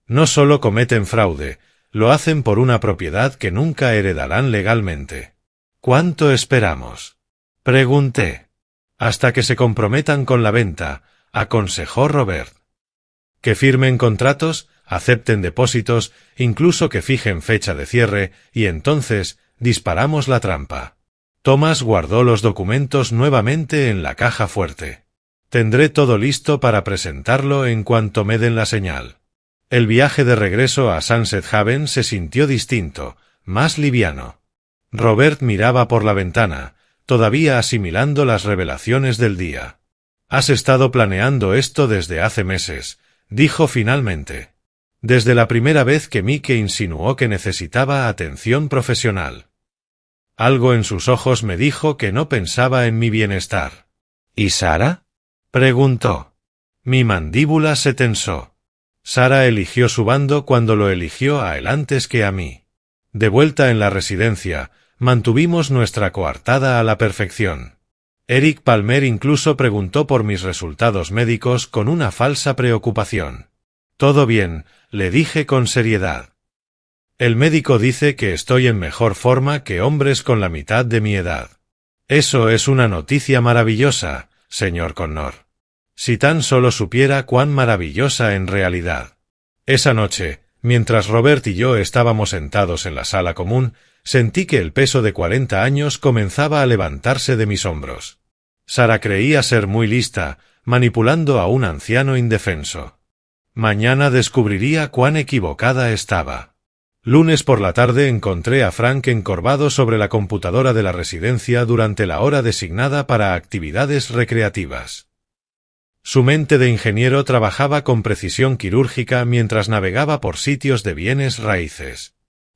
A: No solo cometen fraude, lo hacen por una propiedad que nunca heredarán legalmente. ¿Cuánto esperamos?, pregunté. Hasta que se comprometan con la venta, aconsejó Robert. Que firmen contratos, acepten depósitos, incluso que fijen fecha de cierre, y entonces disparamos la trampa. Thomas guardó los documentos nuevamente en la caja fuerte. Tendré todo listo para presentarlo en cuanto me den la señal. El viaje de regreso a Sunset Haven se sintió distinto, más liviano. Robert miraba por la ventana, todavía asimilando las revelaciones del día. «Has estado planeando esto desde hace meses», dijo finalmente. «Desde la primera vez que Mike insinuó que necesitaba atención profesional». Algo en sus ojos me dijo que no pensaba en mi bienestar. «¿Y Sara?», preguntó. Mi mandíbula se tensó. Sara eligió su bando cuando lo eligió a él antes que a mí. De vuelta en la residencia, mantuvimos nuestra coartada a la perfección. Eric Palmer incluso preguntó por mis resultados médicos con una falsa preocupación. «Todo bien», le dije con seriedad. «El médico dice que estoy en mejor forma que hombres con la mitad de mi edad». «Eso es una noticia maravillosa, señor Connor. Si tan solo supiera cuán maravillosa en realidad». Esa noche, mientras Robert y yo estábamos sentados en la sala común, sentí que el peso de 40 años comenzaba a levantarse de mis hombros. Sara creía ser muy lista, manipulando a un anciano indefenso. Mañana descubriría cuán equivocada estaba. Lunes por la tarde encontré a Frank encorvado sobre la computadora de la residencia durante la hora designada para actividades recreativas. Su mente de ingeniero trabajaba con precisión quirúrgica mientras navegaba por sitios de bienes raíces.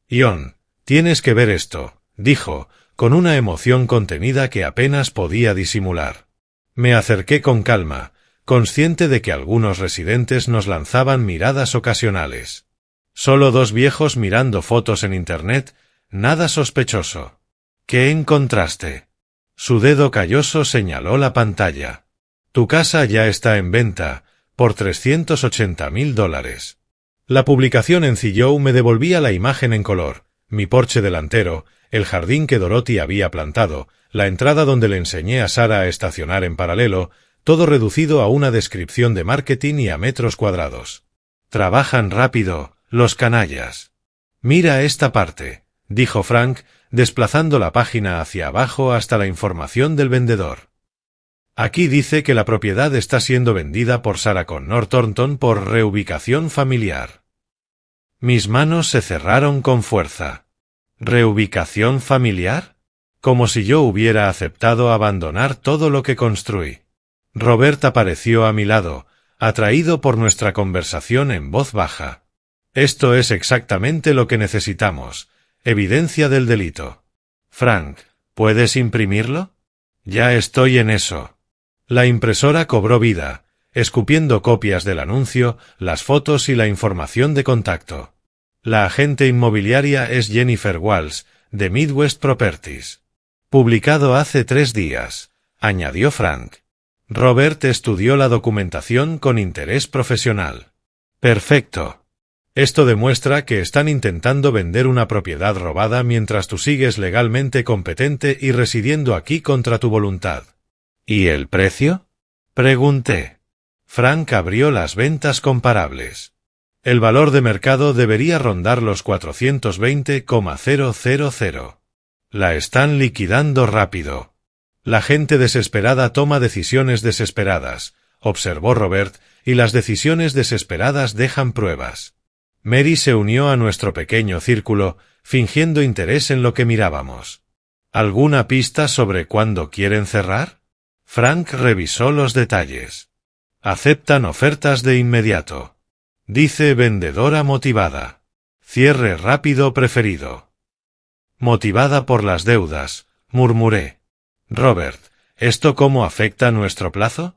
A: «Ion, tienes que ver esto», dijo, con una emoción contenida que apenas podía disimular. Me acerqué con calma, consciente de que algunos residentes nos lanzaban miradas ocasionales. Solo dos viejos mirando fotos en internet, nada sospechoso. ¿Qué encontraste? Su dedo calloso señaló la pantalla. Tu casa ya está en venta, por $380.000. La publicación en Zillow me devolvía la imagen en color, mi porche delantero, el jardín que Dorothy había plantado, la entrada donde le enseñé a Sara a estacionar en paralelo, todo reducido a una descripción de marketing y a metros cuadrados. Trabajan rápido, los canallas. Mira esta parte, dijo Frank, desplazando la página hacia abajo hasta la información del vendedor. Aquí dice que la propiedad está siendo vendida por Sara Connor Thornton por reubicación familiar. Mis manos se cerraron con fuerza. ¿Reubicación familiar? Como si yo hubiera aceptado abandonar todo lo que construí. Robert apareció a mi lado, atraído por nuestra conversación en voz baja. Esto es exactamente lo que necesitamos, evidencia del delito. Frank, ¿puedes imprimirlo? Ya estoy en eso. La impresora cobró vida, escupiendo copias del anuncio, las fotos y la información de contacto. La agente inmobiliaria es Jennifer Walls, de Midwest Properties. Publicado hace 3 días, añadió Frank. Robert estudió la documentación con interés profesional. Perfecto. Esto demuestra que están intentando vender una propiedad robada mientras tú sigues legalmente competente y residiendo aquí contra tu voluntad. ¿Y el precio? Pregunté. Frank abrió las ventas comparables. El valor de mercado debería rondar los 420,000. La están liquidando rápido. La gente desesperada toma decisiones desesperadas, observó Robert, y las decisiones desesperadas dejan pruebas. Mary se unió a nuestro pequeño círculo, fingiendo interés en lo que mirábamos. ¿Alguna pista sobre cuándo quieren cerrar? Frank revisó los detalles. Aceptan ofertas de inmediato. Dice vendedora motivada. Cierre rápido preferido. Motivada por las deudas, murmuré. Robert, ¿esto cómo afecta nuestro plazo?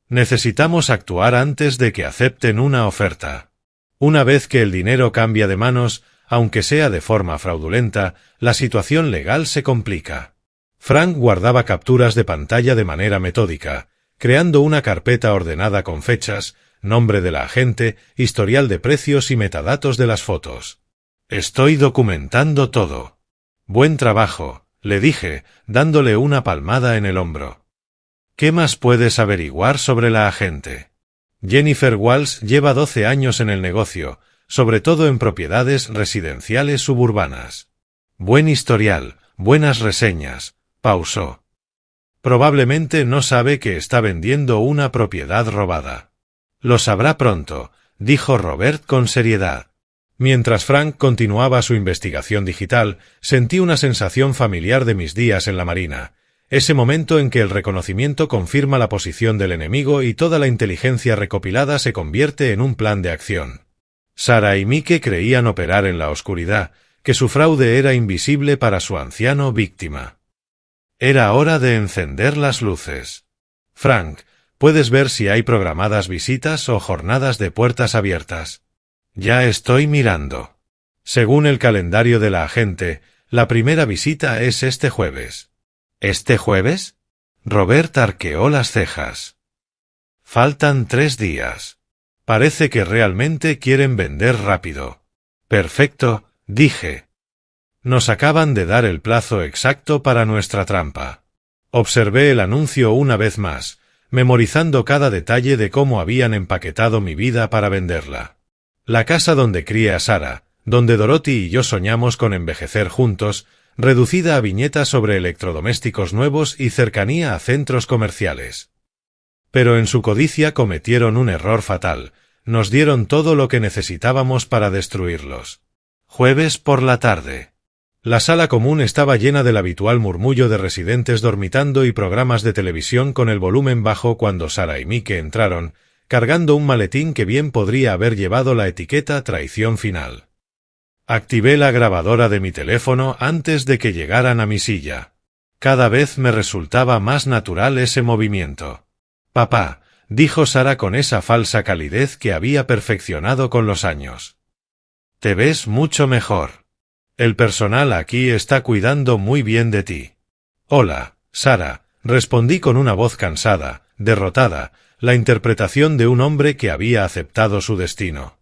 A: Necesitamos actuar antes de que acepten una oferta. Una vez que el dinero cambia de manos, aunque sea de forma fraudulenta, la situación legal se complica. Frank guardaba capturas de pantalla de manera metódica, creando una carpeta ordenada con fechas, nombre de la agente, historial de precios y metadatos de las fotos. Estoy documentando todo. Buen trabajo, le dije, dándole una palmada en el hombro. ¿Qué más puedes averiguar sobre la agente? Jennifer Walls lleva 12 años en el negocio, sobre todo en propiedades residenciales suburbanas. Buen historial, buenas reseñas, pausó. Probablemente no sabe que está vendiendo una propiedad robada. Lo sabrá pronto, dijo Robert con seriedad. Mientras Frank continuaba su investigación digital, sentí una sensación familiar de mis días en la marina, ese momento en que el reconocimiento confirma la posición del enemigo y toda la inteligencia recopilada se convierte en un plan de acción. Sara y Mike creían operar en la oscuridad, que su fraude era invisible para su anciano víctima. Era hora de encender las luces. Frank, ¿puedes ver si hay programadas visitas o jornadas de puertas abiertas? Ya estoy mirando. Según el calendario de la agente, la primera visita es este jueves. ¿Este jueves? Robert arqueó las cejas. Faltan 3 días. Parece que realmente quieren vender rápido. Perfecto, dije. Nos acaban de dar el plazo exacto para nuestra trampa. Observé el anuncio una vez más, memorizando cada detalle de cómo habían empaquetado mi vida para venderla. La casa donde crié a Sara, donde Dorothy y yo soñamos con envejecer juntos, reducida a viñetas sobre electrodomésticos nuevos y cercanía a centros comerciales. Pero en su codicia cometieron un error fatal. Nos dieron todo lo que necesitábamos para destruirlos. Jueves por la tarde. La sala común estaba llena del habitual murmullo de residentes dormitando y programas de televisión con el volumen bajo cuando Sara y Mike entraron, cargando un maletín que bien podría haber llevado la etiqueta Traición Final. Activé la grabadora de mi teléfono antes de que llegaran a mi silla. Cada vez me resultaba más natural ese movimiento. «Papá», dijo Sara con esa falsa calidez que había perfeccionado con los años. «Te ves mucho mejor. El personal aquí está cuidando muy bien de ti». «Hola, Sara», respondí con una voz cansada, derrotada, la interpretación de un hombre que había aceptado su destino.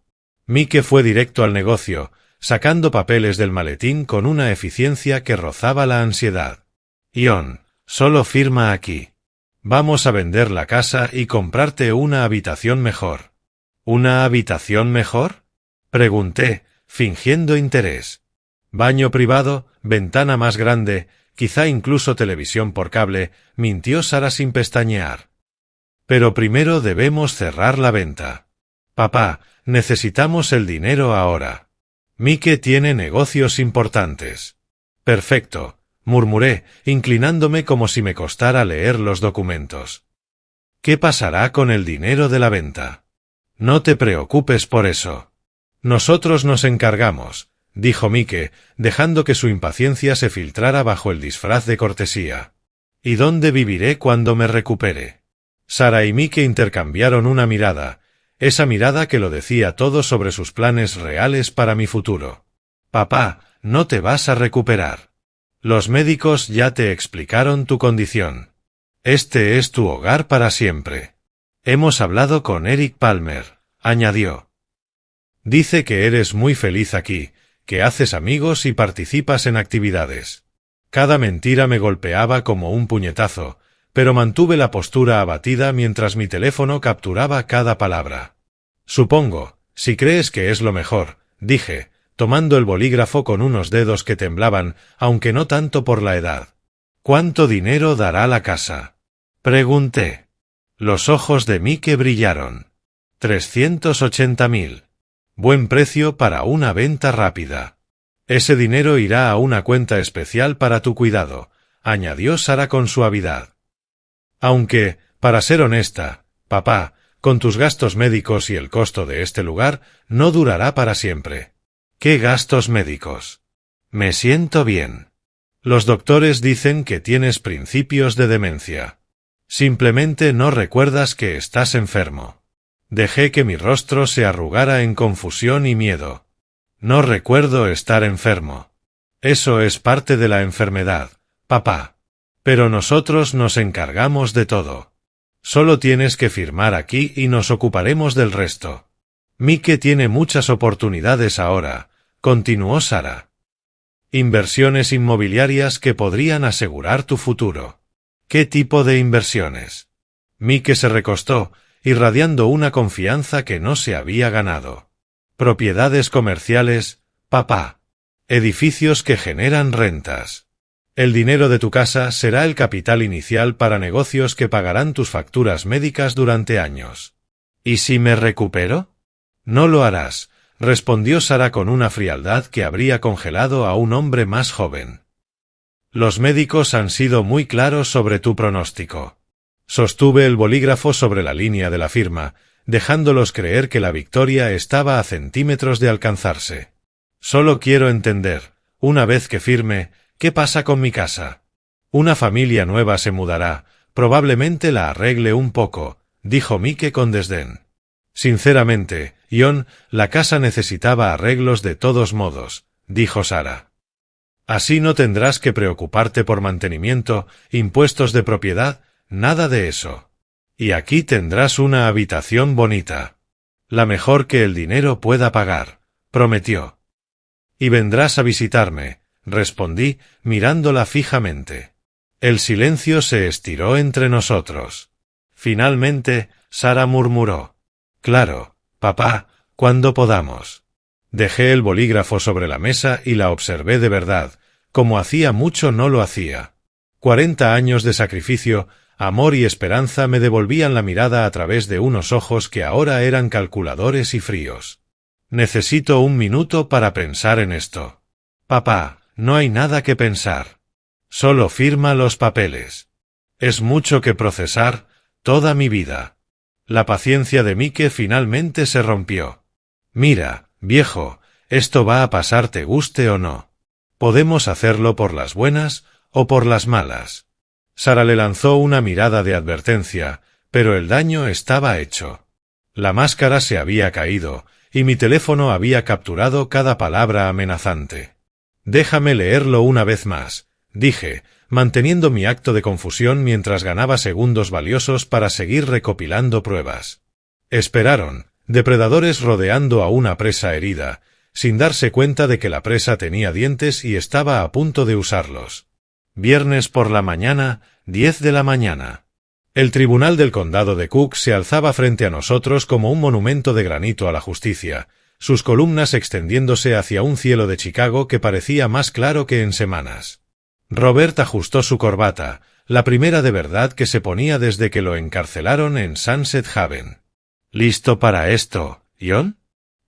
A: Mike fue directo al negocio, sacando papeles del maletín con una eficiencia que rozaba la ansiedad. «Ion, solo firma aquí. Vamos a vender la casa y comprarte una habitación mejor». «¿Una habitación mejor?», pregunté, fingiendo interés. «Baño privado, ventana más grande, quizá incluso televisión por cable», mintió Sara sin pestañear. «Pero primero debemos cerrar la venta. Papá, necesitamos el dinero ahora. Mike tiene negocios importantes». «Perfecto», murmuré, inclinándome como si me costara leer los documentos. «¿Qué pasará con el dinero de la venta?» «No te preocupes por eso. Nosotros nos encargamos», dijo Mike, dejando que su impaciencia se filtrara bajo el disfraz de cortesía. «¿Y dónde viviré cuando me recupere?» Sara y Mike intercambiaron una mirada, esa mirada que lo decía todo sobre sus planes reales para mi futuro. «Papá, no te vas a recuperar. Los médicos ya te explicaron tu condición. Este es tu hogar para siempre. Hemos hablado con Eric Palmer», añadió. «Dice que eres muy feliz aquí, que haces amigos y participas en actividades». Cada mentira me golpeaba como un puñetazo, pero mantuve la postura abatida mientras mi teléfono capturaba cada palabra. «Supongo, si crees que es lo mejor», dije, tomando el bolígrafo con unos dedos que temblaban, aunque no tanto por la edad. «¿Cuánto dinero dará la casa?», pregunté. Los ojos de Mike brillaron. 380.000. Buen precio para una venta rápida. «Ese dinero irá a una cuenta especial para tu cuidado», añadió Sara con suavidad. «Aunque, para ser honesta, papá, con tus gastos médicos y el costo de este lugar, no durará para siempre». «¿Qué gastos médicos?». «Me siento bien. Los doctores dicen que tienes principios de demencia. Simplemente no recuerdas que estás enfermo». Dejé que mi rostro se arrugara en confusión y miedo. «No recuerdo estar enfermo. Eso es parte de la enfermedad, papá. Pero nosotros nos encargamos de todo. Solo tienes que firmar aquí y nos ocuparemos del resto». «Mike tiene muchas oportunidades ahora», continuó Sara. «Inversiones inmobiliarias que podrían asegurar tu futuro». «¿Qué tipo de inversiones?». Mike se recostó, irradiando una confianza que no se había ganado. «Propiedades comerciales, papá. Edificios que generan rentas. El dinero de tu casa será el capital inicial para negocios que pagarán tus facturas médicas durante años». «¿Y si me recupero?». «No lo harás», respondió Sara con una frialdad que habría congelado a un hombre más joven. «Los médicos han sido muy claros sobre tu pronóstico». Sostuve el bolígrafo sobre la línea de la firma, dejándolos creer que la victoria estaba a centímetros de alcanzarse. «Solo quiero entender, una vez que firme, ¿qué pasa con mi casa?». «Una familia nueva se mudará, probablemente la arregle un poco», dijo Mike con desdén. «Sinceramente, Ion, la casa necesitaba arreglos de todos modos», dijo Sara. «Así no tendrás que preocuparte por mantenimiento, impuestos de propiedad, nada de eso. Y aquí tendrás una habitación bonita. La mejor que el dinero pueda pagar», prometió. «Y vendrás a visitarme», respondí, mirándola fijamente. El silencio se estiró entre nosotros. Finalmente, Sara murmuró: «Claro, papá, cuando podamos». Dejé el bolígrafo sobre la mesa y la observé de verdad, como hacía mucho no lo hacía. 40 años de sacrificio, amor y esperanza me devolvían la mirada a través de unos ojos que ahora eran calculadores y fríos. Necesito un minuto para pensar en esto. Papá, no hay nada que pensar. Solo firma los papeles. Es mucho que procesar, toda mi vida. La paciencia de Mike finalmente se rompió. Mira, viejo, esto va a pasar te guste o no. Podemos hacerlo por las buenas o por las malas. Sara le lanzó una mirada de advertencia, pero el daño estaba hecho. La máscara se había caído, y mi teléfono había capturado cada palabra amenazante. Déjame leerlo una vez más, dije, manteniendo mi acto de confusión mientras ganaba segundos valiosos para seguir recopilando pruebas. Esperaron, depredadores rodeando a una presa herida, sin darse cuenta de que la presa tenía dientes y estaba a punto de usarlos. Viernes por la mañana, 10 de la mañana. El tribunal del condado de Cook se alzaba frente a nosotros como un monumento de granito a la justicia, sus columnas extendiéndose hacia un cielo de Chicago que parecía más claro que en semanas. Robert ajustó su corbata, la primera de verdad que se ponía desde que lo encarcelaron en Sunset Haven. ¿Listo para esto, John?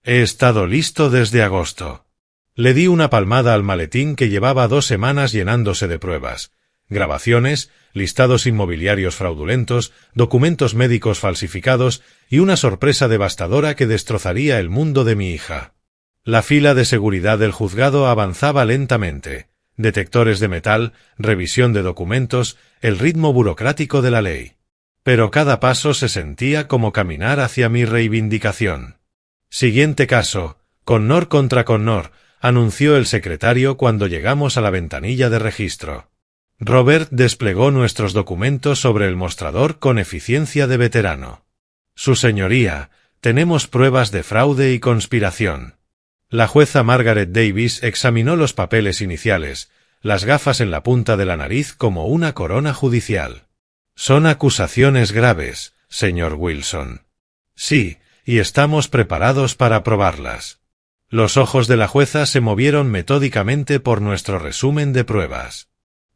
A: He estado listo desde agosto. Le di una palmada al maletín que llevaba 2 semanas llenándose de pruebas, grabaciones, listados inmobiliarios fraudulentos, documentos médicos falsificados y una sorpresa devastadora que destrozaría el mundo de mi hija. La fila de seguridad del juzgado avanzaba lentamente. Detectores de metal, revisión de documentos, el ritmo burocrático de la ley. Pero cada paso se sentía como caminar hacia mi reivindicación. Siguiente caso, Connor contra Connor, anunció el secretario cuando llegamos a la ventanilla de registro. Robert desplegó nuestros documentos sobre el mostrador con eficiencia de veterano. Su señoría, tenemos pruebas de fraude y conspiración. La jueza Margaret Davis examinó los papeles iniciales, las gafas en la punta de la nariz como una corona judicial. Son acusaciones graves, señor Wilson. Sí, y estamos preparados para probarlas. Los ojos de la jueza se movieron metódicamente por nuestro resumen de pruebas.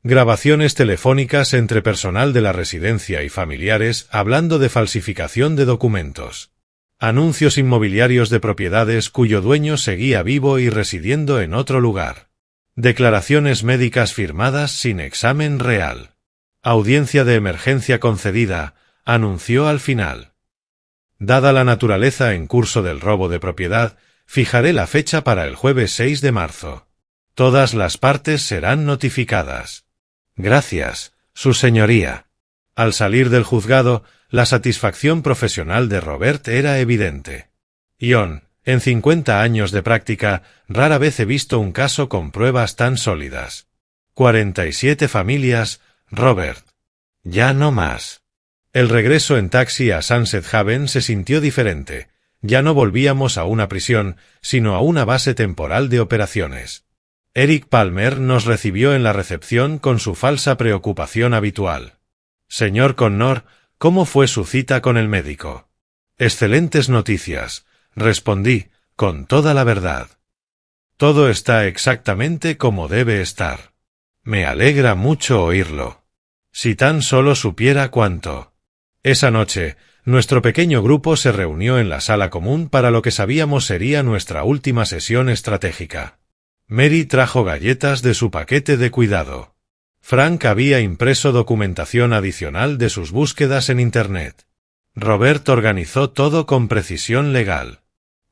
A: Grabaciones telefónicas entre personal de la residencia y familiares hablando de falsificación de documentos. Anuncios inmobiliarios de propiedades cuyo dueño seguía vivo y residiendo en otro lugar. Declaraciones médicas firmadas sin examen real. Audiencia de emergencia concedida, anunció al final. Dada la naturaleza en curso del robo de propiedad, fijaré la fecha para el jueves 6 de marzo. Todas las partes serán notificadas. Gracias, su señoría. Al salir del juzgado, la satisfacción profesional de Robert era evidente. John, en 50 años de práctica, rara vez he visto un caso con pruebas tan sólidas. 47 familias, Robert. Ya no más. El regreso en taxi a Sunset Haven se sintió diferente. Ya no volvíamos a una prisión, sino a una base temporal de operaciones. Eric Palmer nos recibió en la recepción con su falsa preocupación habitual. Señor Connor, ¿cómo fue su cita con el médico? Excelentes noticias, respondí, con toda la verdad. Todo está exactamente como debe estar. Me alegra mucho oírlo. Si tan solo supiera cuánto. Esa noche, nuestro pequeño grupo se reunió en la sala común para lo que sabíamos sería nuestra última sesión estratégica. Mary trajo galletas de su paquete de cuidado. Frank había impreso documentación adicional de sus búsquedas en Internet. Robert organizó todo con precisión legal.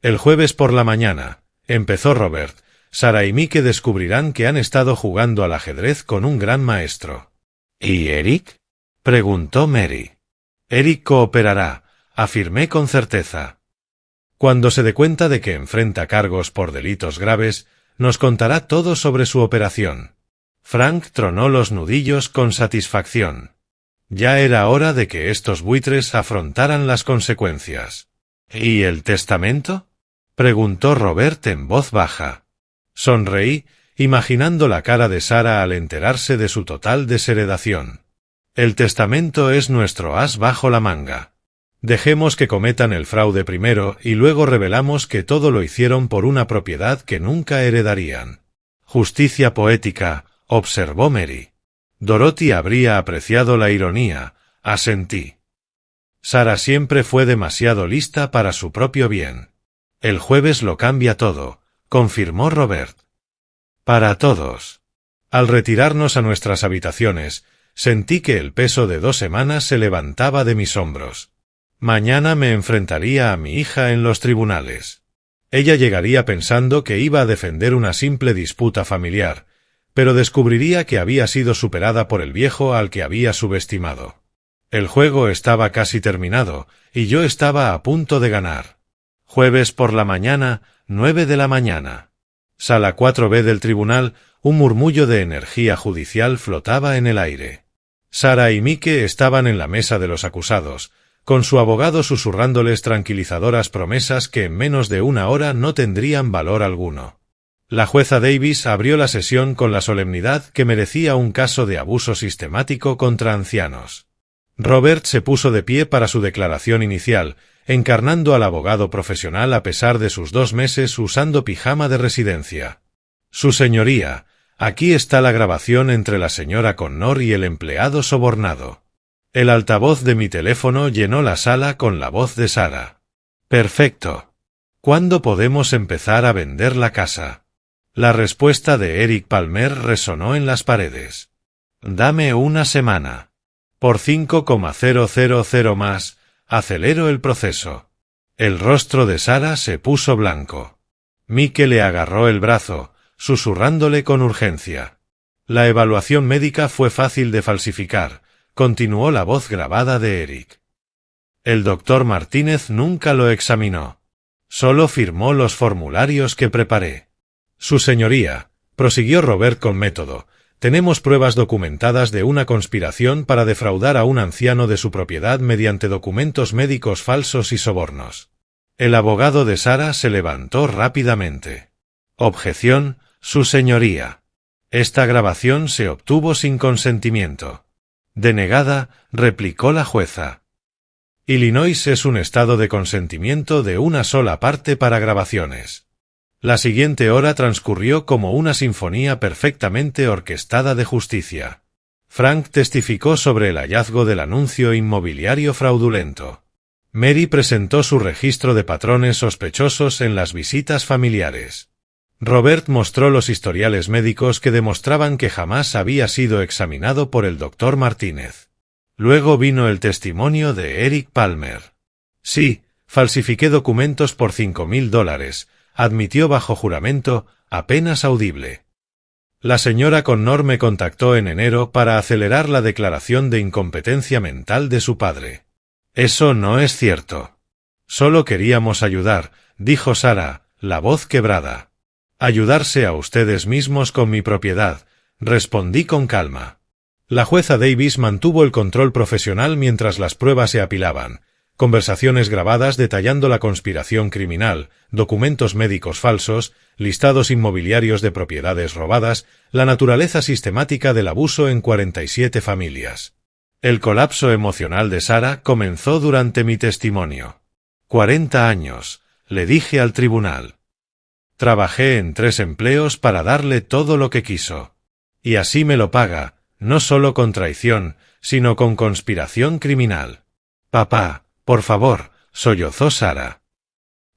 A: El jueves por la mañana, empezó Robert, Sara y Mike descubrirán que han estado jugando al ajedrez con un gran maestro. ¿Y Eric? Preguntó Mary. Eric cooperará, afirmé con certeza. Cuando se dé cuenta de que enfrenta cargos por delitos graves, nos contará todo sobre su operación. Frank tronó los nudillos con satisfacción. Ya era hora de que estos buitres afrontaran las consecuencias. ¿Y el testamento? Preguntó Robert en voz baja. Sonreí, imaginando la cara de Sara al enterarse de su total desheredación. El testamento es nuestro as bajo la manga. Dejemos que cometan el fraude primero y luego revelamos que todo lo hicieron por una propiedad que nunca heredarían. Justicia poética, observó Mary. Dorothy habría apreciado la ironía, asentí. Sarah siempre fue demasiado lista para su propio bien. El jueves lo cambia todo, confirmó Robert. Para todos. Al retirarnos a nuestras habitaciones, sentí que el peso de 2 semanas se levantaba de mis hombros. Mañana me enfrentaría a mi hija en los tribunales. Ella llegaría pensando que iba a defender una simple disputa familiar, pero descubriría que había sido superada por el viejo al que había subestimado. El juego estaba casi terminado, y yo estaba a punto de ganar. Jueves por la mañana, 9 de la mañana. Sala 4B del tribunal, un murmullo de energía judicial flotaba en el aire. Sarah y Mike estaban en la mesa de los acusados, con su abogado susurrándoles tranquilizadoras promesas que en menos de 1 hora no tendrían valor alguno. La jueza Davis abrió la sesión con la solemnidad que merecía un caso de abuso sistemático contra ancianos. Robert se puso de pie para su declaración inicial, encarnando al abogado profesional a pesar de sus 2 meses usando pijama de residencia. Su señoría, aquí está la grabación entre la señora Connor y el empleado sobornado. El altavoz de mi teléfono llenó la sala con la voz de Sarah. Perfecto. ¿Cuándo podemos empezar a vender la casa? La respuesta de Eric Palmer resonó en las paredes. Dame 1 semana. Por 5,000 más, acelero el proceso. El rostro de Sarah se puso blanco. Mike le agarró el brazo, susurrándole con urgencia. La evaluación médica fue fácil de falsificar, continuó la voz grabada de Eric. El doctor Martínez nunca lo examinó. Solo firmó los formularios que preparé. Su señoría, prosiguió Robert con método, tenemos pruebas documentadas de una conspiración para defraudar a un anciano de su propiedad mediante documentos médicos falsos y sobornos. El abogado de Sarah se levantó rápidamente. Objeción, su señoría. Esta grabación se obtuvo sin consentimiento. Denegada, replicó la jueza. Illinois es un estado de consentimiento de una sola parte para grabaciones. La siguiente hora transcurrió como una sinfonía perfectamente orquestada de justicia. Frank testificó sobre el hallazgo del anuncio inmobiliario fraudulento. Mary presentó su registro de patrones sospechosos en las visitas familiares. Robert mostró los historiales médicos que demostraban que jamás había sido examinado por el doctor Martínez. Luego vino el testimonio de Eric Palmer. Sí, falsifiqué documentos por $5,000, admitió bajo juramento, apenas audible. La señora Connor me contactó en enero para acelerar la declaración de incompetencia mental de su padre. Eso no es cierto. Solo queríamos ayudar, dijo Sarah, la voz quebrada. Ayudarse a ustedes mismos con mi propiedad, respondí con calma. La jueza Davis mantuvo el control profesional mientras las pruebas se apilaban. Conversaciones grabadas detallando la conspiración criminal, documentos médicos falsos, listados inmobiliarios de propiedades robadas, la naturaleza sistemática del abuso en 47 familias. El colapso emocional de Sarah comenzó durante mi testimonio. 40 años, le dije al tribunal. Trabajé en 3 empleos para darle todo lo que quiso. Y así me lo paga, no solo con traición, sino con conspiración criminal. Papá, por favor, sollozó Sarah.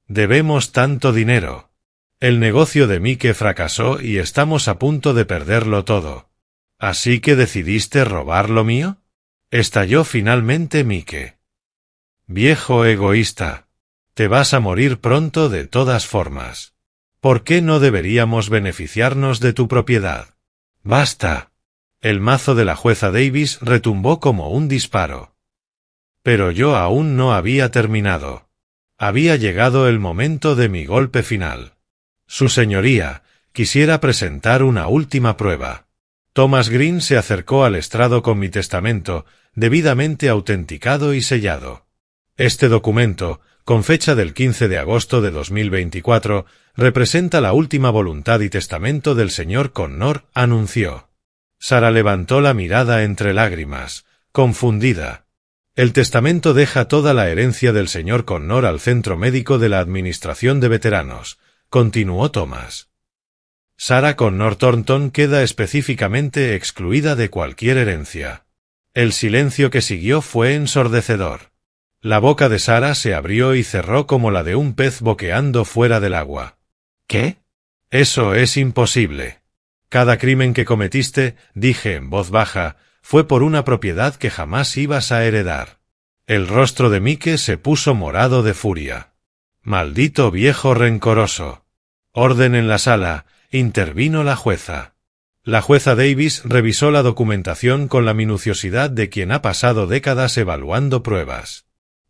A: Debemos tanto dinero. El negocio de Mike fracasó y estamos a punto de perderlo todo. ¿Así que decidiste robar lo mío? Estalló finalmente Mike. Viejo egoísta. Te vas a morir pronto de todas formas. ¿Por qué no deberíamos beneficiarnos de tu propiedad? ¡Basta! El mazo de la jueza Davis retumbó como un disparo. Pero yo aún no había terminado. Había llegado el momento de mi golpe final. Su señoría, quisiera presentar una última prueba. Thomas Green se acercó al estrado con mi testamento, debidamente autenticado y sellado. Este documento, con fecha del 15 de agosto de 2024, representa la última voluntad y testamento del señor Connor, anunció. Sarah levantó la mirada entre lágrimas, confundida. El testamento deja toda la herencia del señor Connor al centro médico de la Administración de Veteranos, continuó Thomas. Sarah Connor Thornton queda específicamente excluida de cualquier herencia. El silencio que siguió fue ensordecedor. La boca de Sarah se abrió y cerró como la de un pez boqueando fuera del agua. ¿Qué? Eso es imposible. Cada crimen que cometiste, dije en voz baja, fue por una propiedad que jamás ibas a heredar. El rostro de Mike se puso morado de furia. Maldito viejo rencoroso. Orden en la sala, intervino la jueza. La jueza Davis revisó la documentación con la minuciosidad de quien ha pasado décadas evaluando pruebas.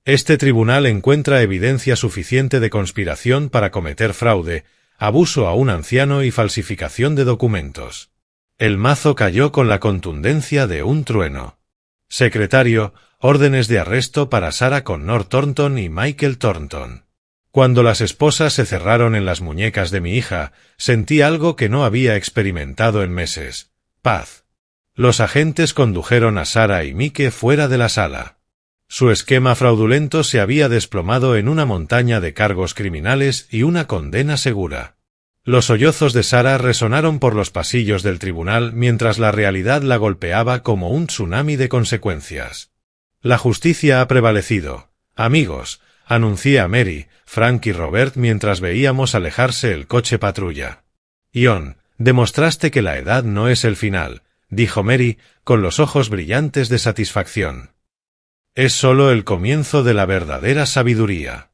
A: Este tribunal encuentra evidencia suficiente de conspiración para cometer fraude, abuso a un anciano y falsificación de documentos. El mazo cayó con la contundencia de un trueno. Secretario, órdenes de arresto para Sarah Connor Thornton y Michael Thornton. Cuando las esposas se cerraron en las muñecas de mi hija, sentí algo que no había experimentado en meses: paz. Los agentes condujeron a Sarah y Mike fuera de la sala. Su esquema fraudulento se había desplomado en una montaña de cargos criminales y una condena segura. Los sollozos de Sarah resonaron por los pasillos del tribunal mientras la realidad la golpeaba como un tsunami de consecuencias. La justicia ha prevalecido. Amigos, anuncié a Mary, Frank y Robert mientras veíamos alejarse el coche patrulla. Ion, demostraste que la edad no es el final, dijo Mary, con los ojos brillantes de satisfacción. Es solo el comienzo de la verdadera sabiduría.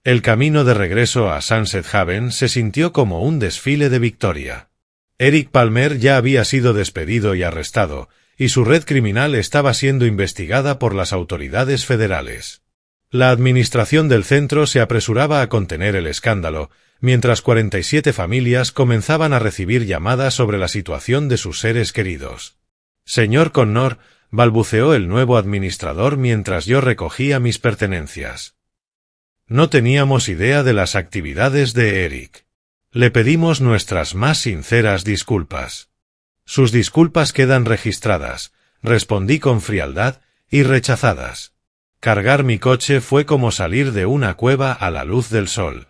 A: El camino de regreso a Sunset Haven se sintió como un desfile de victoria. Eric Palmer ya había sido despedido y arrestado, y su red criminal estaba siendo investigada por las autoridades federales. La administración del centro se apresuraba a contener el escándalo, mientras 47 familias comenzaban a recibir llamadas sobre la situación de sus seres queridos. Señor Connor, balbuceó el nuevo administrador mientras yo recogía mis pertenencias. No teníamos idea de las actividades de Eric. Le pedimos nuestras más sinceras disculpas. Sus disculpas quedan registradas, respondí con frialdad, y rechazadas. Cargar mi coche fue como salir de una cueva a la luz del sol.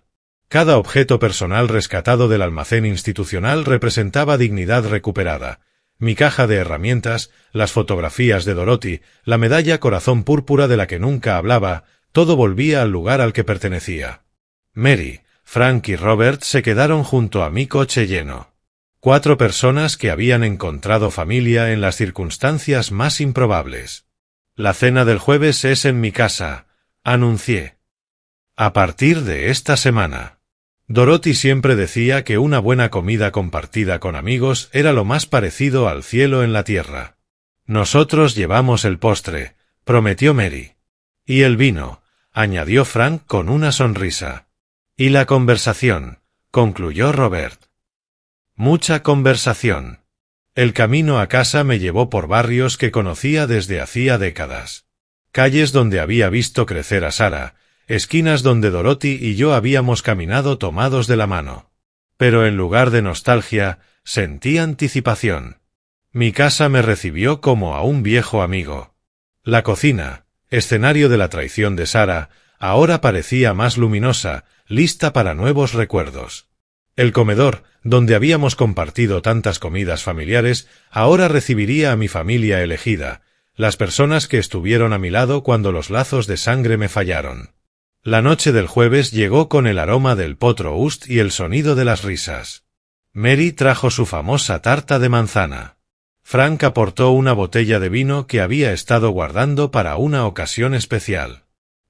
A: Cada objeto personal rescatado del almacén institucional representaba dignidad recuperada. Mi caja de herramientas, las fotografías de Dorothy, la medalla corazón púrpura de la que nunca hablaba, todo volvía al lugar al que pertenecía. Mary, Frank y Robert se quedaron junto a mi coche lleno. 4 personas que habían encontrado familia en las circunstancias más improbables. La cena del jueves es en mi casa, anuncié. A partir de esta semana. Dorothy siempre decía que una buena comida compartida con amigos era lo más parecido al cielo en la tierra. Nosotros llevamos el postre, prometió Mary. Y el vino, añadió Frank con una sonrisa. Y la conversación, concluyó Robert. Mucha conversación. El camino a casa me llevó por barrios que conocía desde hacía décadas. Calles donde había visto crecer a Sarah, esquinas donde Dorothy y yo habíamos caminado tomados de la mano. Pero en lugar de nostalgia, sentí anticipación. Mi casa me recibió como a un viejo amigo. La cocina, escenario de la traición de Sarah, ahora parecía más luminosa, lista para nuevos recuerdos. El comedor, donde habíamos compartido tantas comidas familiares, ahora recibiría a mi familia elegida, las personas que estuvieron a mi lado cuando los lazos de sangre me fallaron. La noche del jueves llegó con el aroma del potro ust y el sonido de las risas. Mary trajo su famosa tarta de manzana. Frank aportó una botella de vino que había estado guardando para una ocasión especial.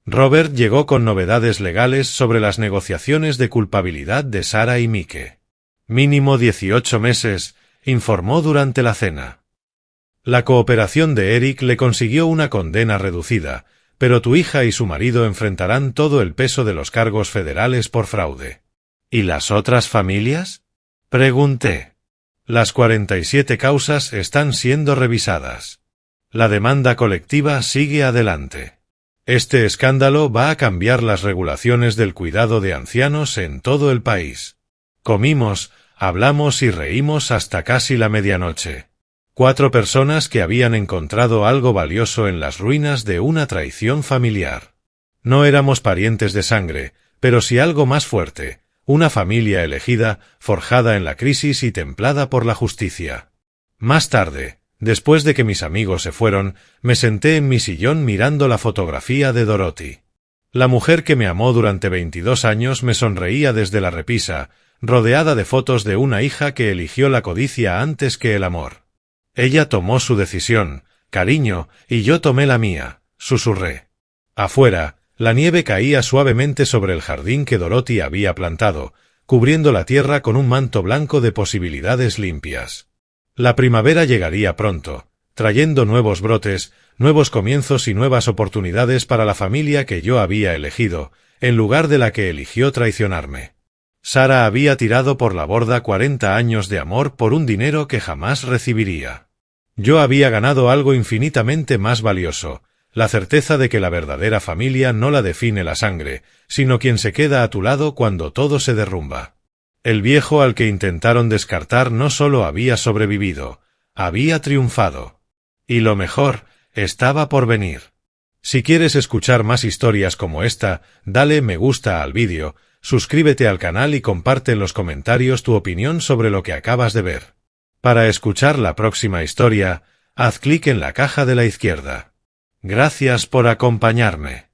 A: Robert llegó con novedades legales sobre las negociaciones de culpabilidad de Sarah y Mike. Mínimo 18 meses, informó durante la cena. La cooperación de Eric le consiguió una condena reducida, pero tu hija y su marido enfrentarán todo el peso de los cargos federales por fraude. ¿Y las otras familias? Pregunté. Las 47 causas están siendo revisadas. La demanda colectiva sigue adelante. Este escándalo va a cambiar las regulaciones del cuidado de ancianos en todo el país. Comimos, hablamos y reímos hasta casi la medianoche. 4 personas que habían encontrado algo valioso en las ruinas de una traición familiar. No éramos parientes de sangre, pero sí algo más fuerte, Una familia elegida, forjada en la crisis y templada por la justicia. Más tarde, después de que mis amigos se fueron, me senté en mi sillón mirando la fotografía de Dorothy. La mujer que me amó durante 22 años me sonreía desde la repisa, rodeada de fotos de una hija que eligió la codicia antes que el amor. Ella tomó su decisión, cariño, y yo tomé la mía, susurré. Afuera, la nieve caía suavemente sobre el jardín que Dorothy había plantado, cubriendo la tierra con un manto blanco de posibilidades limpias. La primavera llegaría pronto, trayendo nuevos brotes, nuevos comienzos y nuevas oportunidades para la familia que yo había elegido, en lugar de la que eligió traicionarme. Sara había tirado por la borda 40 años de amor por un dinero que jamás recibiría. Yo había ganado algo infinitamente más valioso, la certeza de que la verdadera familia no la define la sangre, sino quien se queda a tu lado cuando todo se derrumba. El viejo al que intentaron descartar no solo había sobrevivido, había triunfado. Y lo mejor, estaba por venir. Si quieres escuchar más historias como esta, dale me gusta al vídeo, suscríbete al canal y comparte en los comentarios tu opinión sobre lo que acabas de ver. Para escuchar la próxima historia, haz clic en la caja de la izquierda. Gracias por acompañarme.